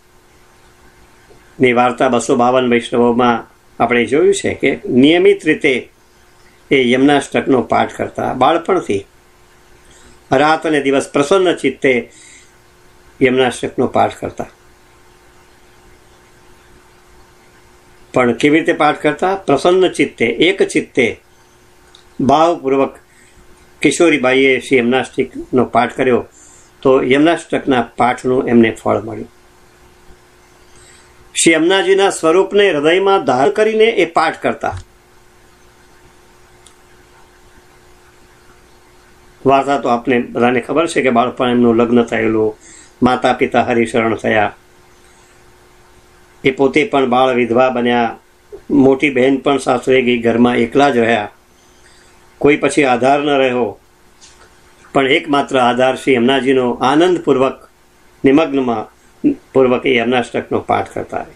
વાર્તા 252 વૈષ્ણવોમાં આપણે જોયું છે કે નિયમિત રીતે એ યમુનાષ્ટકનો પાઠ કરતા. બાળપણથી રાત અને દિવસ પ્રસન્ન ચિત્તે યમુનાષ્ટકનો પાઠ કરતા. પણ કેવી રીતે પાઠ કરતા? પ્રસન્ન ચિત્તે, એક ચિત્તે, ભાવપૂર્વક. કિશોરીબાઈએ શ્રી યમુનાષ્ટકનો પાઠ કર્યો તો યમુનાષ્ટકના પાઠનું એમને ફળ મળ્યું. શ્રી યમુનાજીના સ્વરૂપને હૃદયમાં ધારણ કરીને એ પાઠ કરતા. વાર્તા તો આપને બધાને ખબર છે કે બાળપણ એમનું લગ્ન થયેલું, માતા પિતા હરિશરણ થયા, એ પોતે પણ બાળ વિધવા બન્યા, મોટી બહેન પણ સાસરે ગઈ, ઘરમાં એકલા જ રહ્યા, કોઈ પછી આધાર ન રહ્યો. પણ એકમાત્ર આધાર શ્રી યમુનાજીનો આનંદપૂર્વક નિમગ્નમાં પૂર્વક એ યમુનાષ્ટકનો પાઠ કરતા.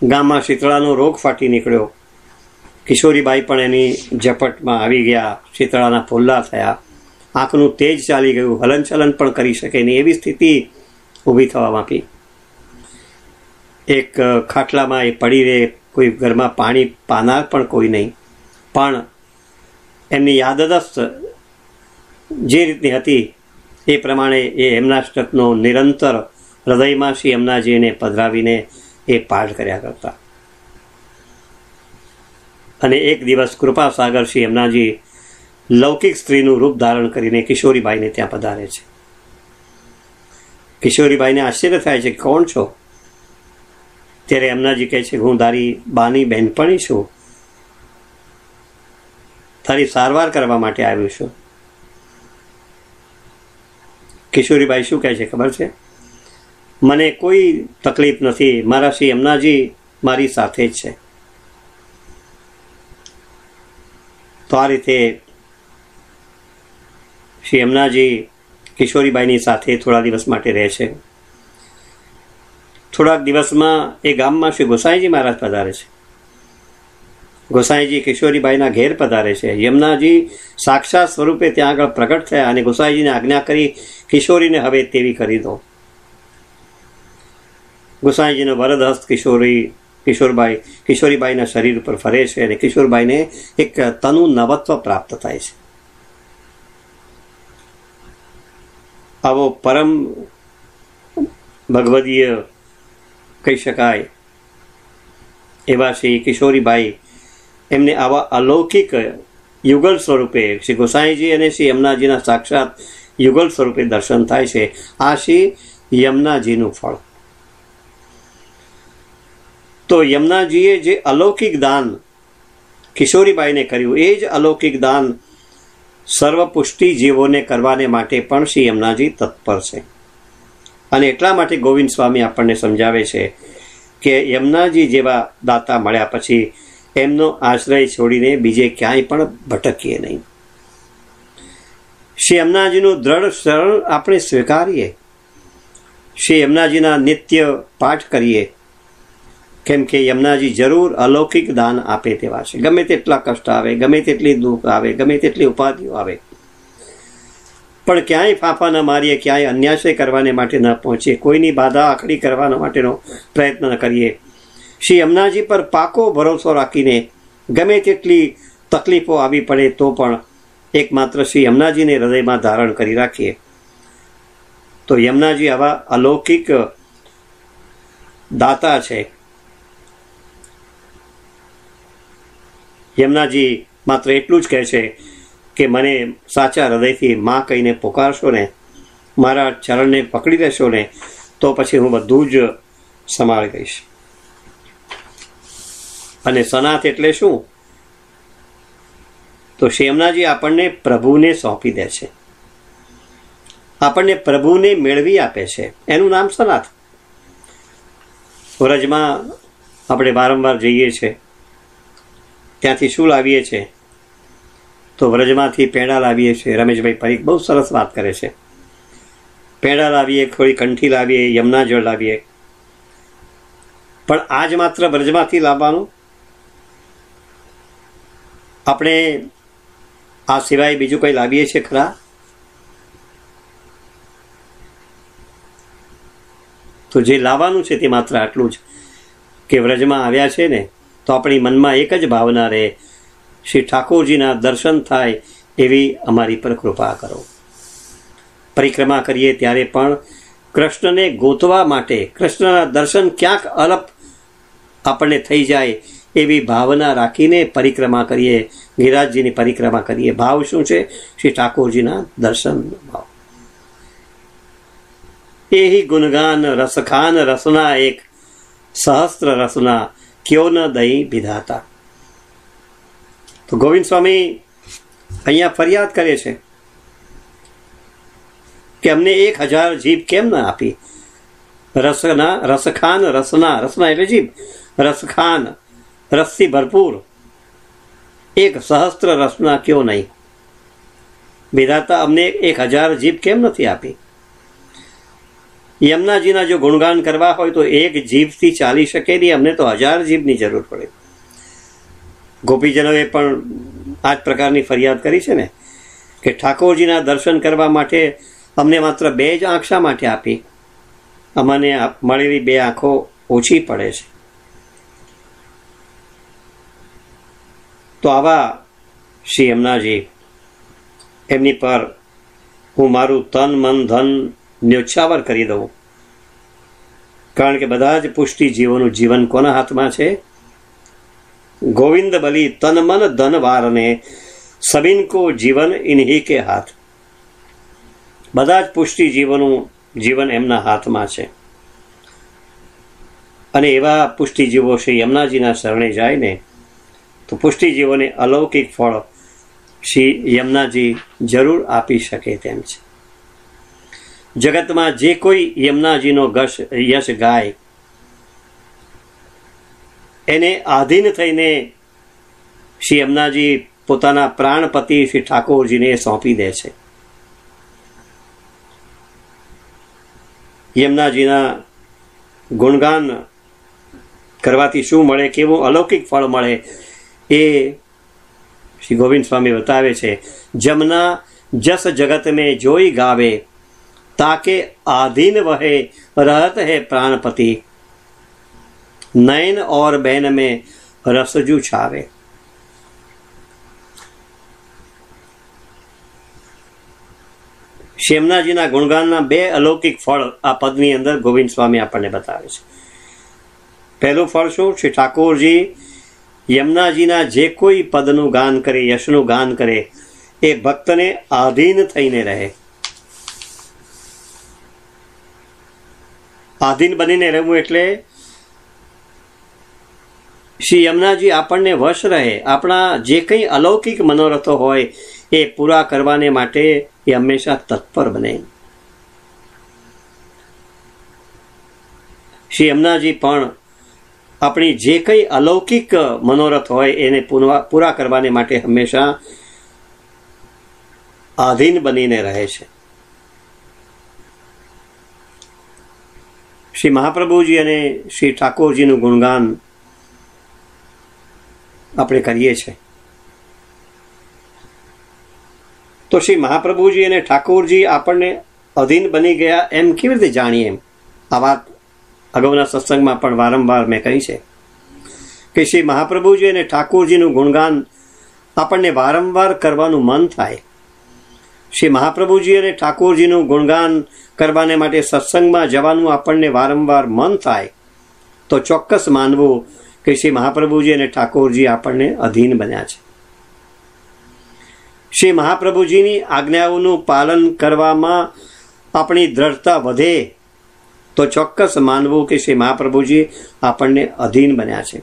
ગામમાં શીતળાનો રોગ ફાટી નીકળ્યો. કિશોરીબાઈ પણ એની ઝપટમાં આવી ગયા. શીતળાના ફોલ્લા થયા, આંખનું તેજ ચાલી ગયું, હલનચલન પણ કરી શકે નહીં એવી સ્થિતિ ઊભી થવા માંડી. એક ખાટલામાં એ પડી રહે, કોઈ ઘરમાં પાણી પાનાર પણ કોઈ નહીં. પણ એમની યાદદાસ્ત જે રીતની હતી એ પ્રમાણે એ યમુનાષ્ટકનો નિરંતર હૃદયમાં શ્રી યમુનાજીને પધરાવીને એ પાઠ કર્યા કરતા. અને એક દિવસ કૃપાસાગર શ્રી યમુનાજી લૌકિક સ્ત્રીનું રૂપ ધારણ કરીને કિશોરીબાઈને ત્યાં પધારે છે. કિશોરીબાઈને આશ્ચર્ય થાય છે કે કોણ છો? ત્યારે યમુનાજી કહે છે, હું તારી બાની બહેનપણી છું, તારી સારવાર કરવા માટે આવ્યું છું. કિશોરીબાઈ શું કહે છે ખબર છે? મને કોઈ તકલીફ નથી, મારા શ્રી યમુનાજી મારી સાથે જ છે. તો આ રીતે શ્રી યમુનાજી કિશોરીબાઈની સાથે થોડા દિવસ માટે રહે છે. થોડાક દિવસમાં એ ગામમાં શ્રી ગોસાઈજી મહારાજ પધારે છે. ગોસાઈજી કિશોરીબાઈના ઘેર પધારે છે. યમુનાજી સાક્ષાત સ્વરૂપે ત્યાં આગળ પ્રગટ થયા અને ગોસાઈજીને આજ્ઞા કરી, કિશોરીને હવે તેવી કરી દો. ગોસાઈજીનો વરદ હસ્ત કિશોરીબાઈના શરીર ઉપર ફરે છે અને કિશોરબાઈને એક તનુ નવત્વ પ્રાપ્ત થાય છે. આવો પરમ ભગવદીય કહી શકાય એવા શ્રી કિશોરીબાઈ એમને આવા અલૌકિક યુગલ સ્વરૂપે શ્રી ગોસાઈજી અને શ્રી યમુનાજીના સાક્ષાત યુગલ સ્વરૂપે દર્શન થાય છે. આ છે યમુનાજીનું ફળ. તો યમુનાજીએ જે અલૌકિક દાન કિશોરીબાઈને કર્યું, એ જ અલૌકિક દાન સર્વપુષ્ટિ જીવોને કરવાને માટે પણ શ્રી યમુનાજી તત્પર છે. અને એટલા માટે ગોવિંદ સ્વામી આપણને સમજાવે છે કે યમુનાજી જેવા દાતા મળ્યા પછી એમનો આશ્રય છોડીને બીજે ક્યાંય પણ ભટકીએ નહીં. શ્રી યમુનાજીનું દ્રઢ શરણ આપણે સ્વીકારીએ. શ્રી યમુનાજીના નિત્ય પાઠ કરીએ, કેમ કે યમુનાજી જરૂર અલૌકિક દાન આપે તેવા છે. ગમે તેટલા કષ્ટ આવે, ગમે તેટલી દુઃખ આવે, ગમે તેટલી ઉપાધિઓ આવે, પણ ક્યાંય ફાંફા ન મારીએ, ક્યાંય અન્યાય કરવાને માટે ન પહોંચીએ, કોઈની બાધા આખડી કરવાના માટેનો પ્રયત્ન ન કરીએ. શ્રી યમુનાજી પર પાકો ભરોસો રાખીને ગમે તેટલી તકલીફો આવી પડે તો પણ એકમાત્ર શ્રી યમુનાજીને હૃદયમાં ધારણ કરી રાખીએ. તો યમુનાજી આવા અલૌકિક દાતા છે. યમુનાજી માત્ર એટલું જ કહે છે કે મને સાચા હૃદયથી માં કહીને પુકારશો ને, મારા ચરણને પકડી લેશો ને, તો પછી હું બધું જ સંભાળી દઈશ. અને સનાથ એટલે શું? તો શ્રી યમુનાજી આપણને પ્રભુને સોંપી દે છે, આપણને પ્રભુને મેળવી આપે છે. એનું નામ સનાથ. વ્રજમાં આપણે વારંવાર જઈએ છીએ, ત્યાંથી શું લાવીએ છીએ? તો વ્રજમાંથી પેંડા લાવીએ છીએ. રમેશભાઈ પરીખ બહુ સરસ વાત કરે છે. પેંડા લાવીએ, થોડી કંઠી લાવીએ, યમુના જળ લાવીએ. પણ આજ માત્ર વ્રજમાંથી લાવવાનું? આપણે આ સિવાય બીજું કંઈ લાવીએ છીએ ખરા? તો જે લાવવાનું છે તે માત્ર આટલું જ કે વ્રજમાં આવ્યા છે ને, તો આપણી મનમાં એક જ ભાવના રહે, શ્રી ઠાકોરજીના દર્શન થાય એવી અમારી પર કૃપા કરો. પરિક્રમા કરીએ ત્યારે પણ કૃષ્ણને ગોતવા માટે, કૃષ્ણના દર્શન ક્યાંક અલપ આપણને થઈ જાય એવી ભાવના રાખીને પરિક્રમા કરીએ, ગિરિરાજજીની પરિક્રમા કરીએ. ભાવ શું છે? શ્રી ઠાકોરજીના દર્શન ભાવ. એહી ગુણગાન રસખાન રસના એક સહસ્ત્ર રસના ક્યો ન દઈ વિધાતા. તો ગોવિંદ સ્વામી અહીંયા ફરિયાદ કરે છે કે અમને 1000 જીભ કેમ ના આપી? રસના રસખાન રસના, રસના એટલે જીભ, રસખાન રસથી ભરપૂર, એક સહસ્ત્ર રસના ક્યો નહીં વિધાતા, અમને 1000 જીભ કેમ નથી આપી? યમુનાજીના જો ગુણગાન કરવા હોય તો એક જીભથી ચાલી શકે નહીં, અમને તો 1000 જીભની જરૂર પડે. ગોપીજનોએ પણ આ જ પ્રકારની ફરિયાદ કરી છે ને કે ઠાકોરજીના દર્શન કરવા માટે અમને માત્ર 2 જ આંખ શા માટે આપી? અમને મળેલી 2 આંખો ઓછી પડે છે. તો આવા શ્રી યમુનાજી, એમની પર હું મારું તન મન ધન ન્યોછાવર કરી દઉં, કારણ કે બધા જ પુષ્ટિ જીવોનું જીવન કોના હાથમાં છે? ગોવિંદ બલી તન મન ધન વારને સબિન કો જીવન ઇન્હી કે હાથ. બધા જ પુષ્ટિ જીવોનું જીવન એમના હાથમાં છે. અને એવા પુષ્ટિ જીવો શ્રી યમુનાજીના શરણે જાય ને તો પુષ્ટિ જીવોને અલૌકિક ફળ શ્રી યમુનાજી જરૂર આપી શકે તેમ છે. જગતમાં જે કોઈ યમુનાજીનો યશ ગાય એને આધીન થઈને શ્રી યમુનાજી પોતાના પ્રાણપતિ શ્રી ઠાકોરજીને સોંપી દે છે. યમુનાજીના ગુણગાન કરવાથી શું મળે, કેવું અલૌકિક ફળ મળે, એ શ્રી ગોવિંદ સ્વામી બતાવે છે. જમના જસ જગત में જોઈ ગાવે, ताके आधीन वहे रहत है प्राणपति, नयन और बैन में रसजू छावे. યમુનાજીના ગુણગાનના 2 અલૌકિક ફળ આ પદની અંદર ગોવિંદ સ્વામી આપણને બતાવે છે. પહેલું ફળ શું? શ્રી ઠાકોરજી યમુનાજીના જે કોઈ પદનું ગાન કરે, યશનું ગાન કરે, એ ભક્તને આધીન થઈને રહે. આધીન બનીને રહેવું એટલે શ્રી યમુનાજી આપણને વશ રહે, આપણા જે કંઈ અલૌકિક મનોરથો હોય એ પૂરા કરવાને માટે એ હંમેશા તત્પર બને. શ્રી યમુનાજી પણ આપણી જે કંઈ અલૌકિક મનોરથ હોય એને પૂરા કરવાને માટે હંમેશા આધીન બનીને રહે છે. શ્રી મહાપ્રભુજી અને શ્રી ઠાકોરજીનું ગુણગાન આપણે કરીએ છીએ તો શ્રી મહાપ્રભુજી અને ઠાકોરજી આપણને અધીન બની ગયા એમ કેવી રીતે જાણીએ? એમ આ વાત અગાઉના સત્સંગમાં પણ વારંવાર મેં કહી છે કે શ્રી મહાપ્રભુજી અને ઠાકોરજીનું ગુણગાન આપણને વારંવાર કરવાનું મન થાય. શ્રી મહાપ્રભુજી અને ઠાકોરજીનું ગુણગાન કરવાને માટે સત્સંગમાં જવાનું આપણને વારંવાર મન થાય તો ચોક્કસ માનવું કે શ્રી મહાપ્રભુજી અને ઠાકોરજી આપણને અધીન બન્યા છે. શ્રી મહાપ્રભુજીની આજ્ઞાઓનું પાલન કરવામાં આપણી દ્રઢતા વધે તો ચોક્કસ માનવું કે શ્રી મહાપ્રભુજી આપણને અધીન બન્યા છે.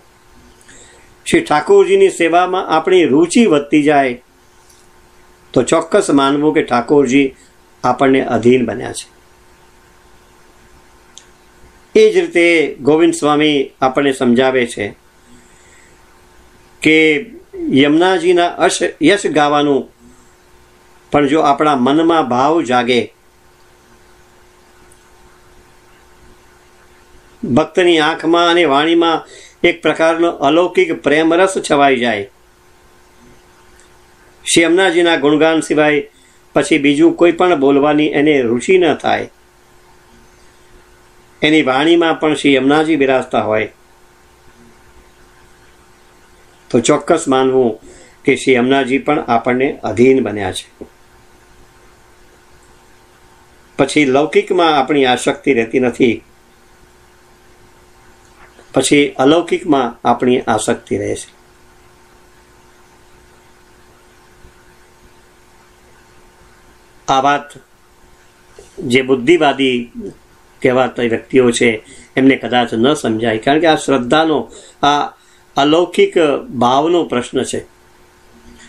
શ્રી ઠાકોરજીની સેવામાં આપણી રુચિ વધતી જાય તો ચોક્કસ માનવું કે ઠાકોરજી આપણને અધીન બન્યા છે. એ જ રીતે ગોવિંદ સ્વામી આપણને સમજાવે છે કે યમુનાજીના યશ ગાવાનું પણ જો આપણા મનમાં ભાવ જાગે, ભક્તની આંખમાં અને વાણીમાં એક પ્રકારનો અલૌકિક પ્રેમરસ છવાઈ જાય, શ્રી યમુનાજીના ગુણગાન સિવાય પછી બીજું કોઈ પણ બોલવાની એને રુચિ ન થાય, એની વાણીમાં પણ શ્રી યમુનાજી બિરાજતા હોય તો ચોક્કસ માનવું કે શ્રી યમુનાજી પણ આપણને અધીન બન્યા છે. પછી લૌકિકમાં આપણી આસક્તિ રહેતી નથી, પછી અલૌકિકમાં આપણી આસક્તિ રહે છે. આ વાત જે બુદ્ધિવાદી કહેવાતા વ્યક્તિઓ છે એમને કદાચ ન સમજાય, કારણ કે આ શ્રદ્ધાનો, આ અલૌકિક ભાવનો પ્રશ્ન છે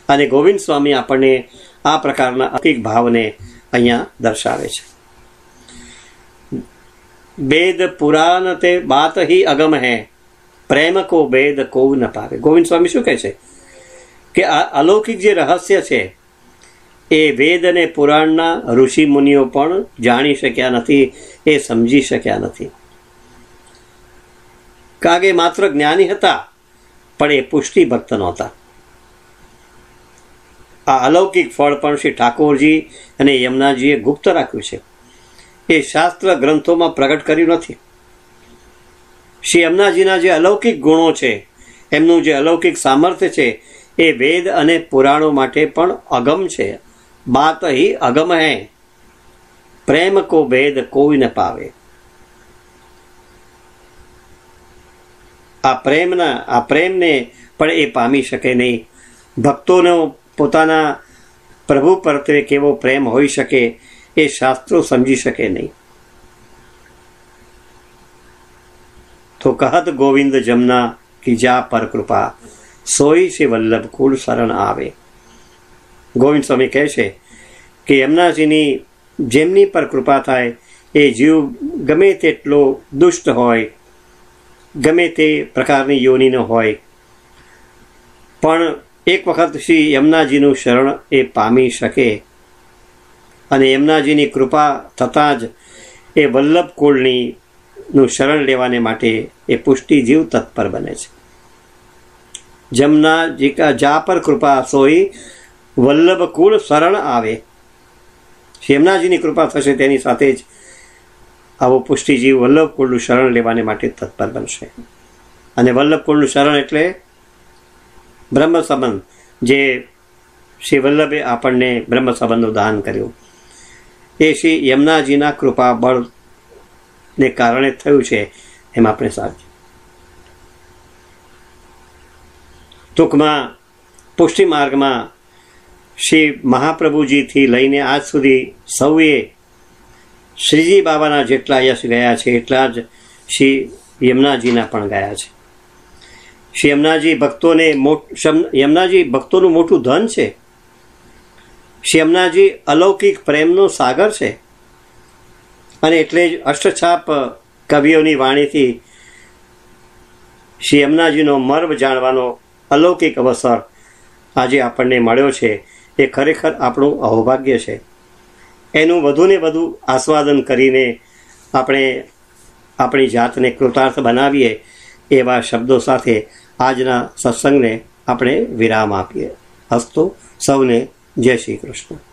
અને ગોવિંદ સ્વામી આપણને આ પ્રકારના અલૌકિક ભાવને અહીંયા દર્શાવે છે. વેદ પુરાણ તે બાત હી અગમ હૈ, પ્રેમ કો વેદ કો ન પાવે. ગોવિંદ સ્વામી શું કહે છે કે આ અલૌકિક જે રહસ્ય છે એ વેદ અને પુરાણના ઋષિ મુનિઓ પણ જાણી શક્યા નથી, એ સમજી શક્યા નથી. કારણ કે માત્ર જ્ઞાની હતા પણ એ પુષ્ટિ ભક્ત નહોતા. આ અલૌકિક ફળ પણ શ્રી ઠાકોરજી અને યમુનાજીએ ગુપ્ત રાખ્યું છે, એ શાસ્ત્ર ગ્રંથોમાં પ્રગટ કર્યું નથી. શ્રી યમુનાજીના જે અલૌકિક ગુણો છે, એમનું જે અલૌકિક સામર્થ્ય છે એ વેદ અને પુરાણો માટે પણ અગમ છે. બાત હી અગમ હૈ, પ્રેમ કો વેદ કોઈ ન પાવે. આ પ્રેમને પણ એ પામી શકે નહીં. ભક્તોનો પોતાના પ્રભુ પ્રત્યે કેવો પ્રેમ હોઈ શકે એ શાસ્ત્રો સમજી શકે નહીં. તો કહત ગોવિંદ જમના કી જા પર કૃપા, સોઈ છે વલ્લભ કુળ શરણ આવે. ગોવિંદ સ્વામી કહે છે કે યમુનાજીની જેમની પર કૃપા થાય એ જીવ ગમે તેટલો દુષ્ટ હોય, ગમે તે પ્રકારની યોનિનો હોય, પણ એક વખત શ્રી યમુનાજીનું શરણ એ પામી શકે અને યમુનાજીની કૃપા થતાં જ એ વલ્લભ કુળનું શરણ લેવાને માટે એ પુષ્ટિ જીવ તત્પર બને છે. જમનાજી કા જા પર કૃપા સોઈ વલ્લભ કુળ શરણ આવે. યમુનાજીની કૃપા થશે તેની સાથે જ આવો પુષ્ટિજીવ વલ્લભ કુળનું શરણ લેવાને માટે તત્પર બનશે. અને વલ્લભ કુળનું શરણ એટલે બ્રહ્મ સંબંધ, જે શ્રી વલ્લભે આપણને બ્રહ્મ સંબંધનું દાન કર્યું એ શ્રી યમુનાજીના કૃપા બળને કારણે થયું છે એમ આપણે સાચું. ટૂંકમાં પુષ્ટિ માર્ગમાં શ્રી મહાપ્રભુજીથી લઈને આજ સુધી સૌએ શ્રીજી બાબાના જેટલા યશ ગયા છે એટલા જ શ્રી યમુનાજીના પણ ગયા છે. શ્રી યમુનાજી ભક્તોનું મોટું ધન છે. શ્રી યમુનાજી અલૌકિક પ્રેમનો સાગર છે. અને એટલે જ અષ્ટછાપ કવિઓની વાણીથી શ્રી યમુનાજીનો મર્મ જાણવાનો અલૌકિક અવસર આજે આપણને મળ્યો છે. એ ખરેખર આપણું અહોભાગ્ય છે. એનું વધુને વધુ આસ્વાદન કરીને આપણે આપણી જાતને કૃતાર્થ બનાવીએ એવા શબ્દો સાથે આજના સત્સંગને આપણે વિરામ આપીએ. હસ્તો સૌને જય શ્રી કૃષ્ણ.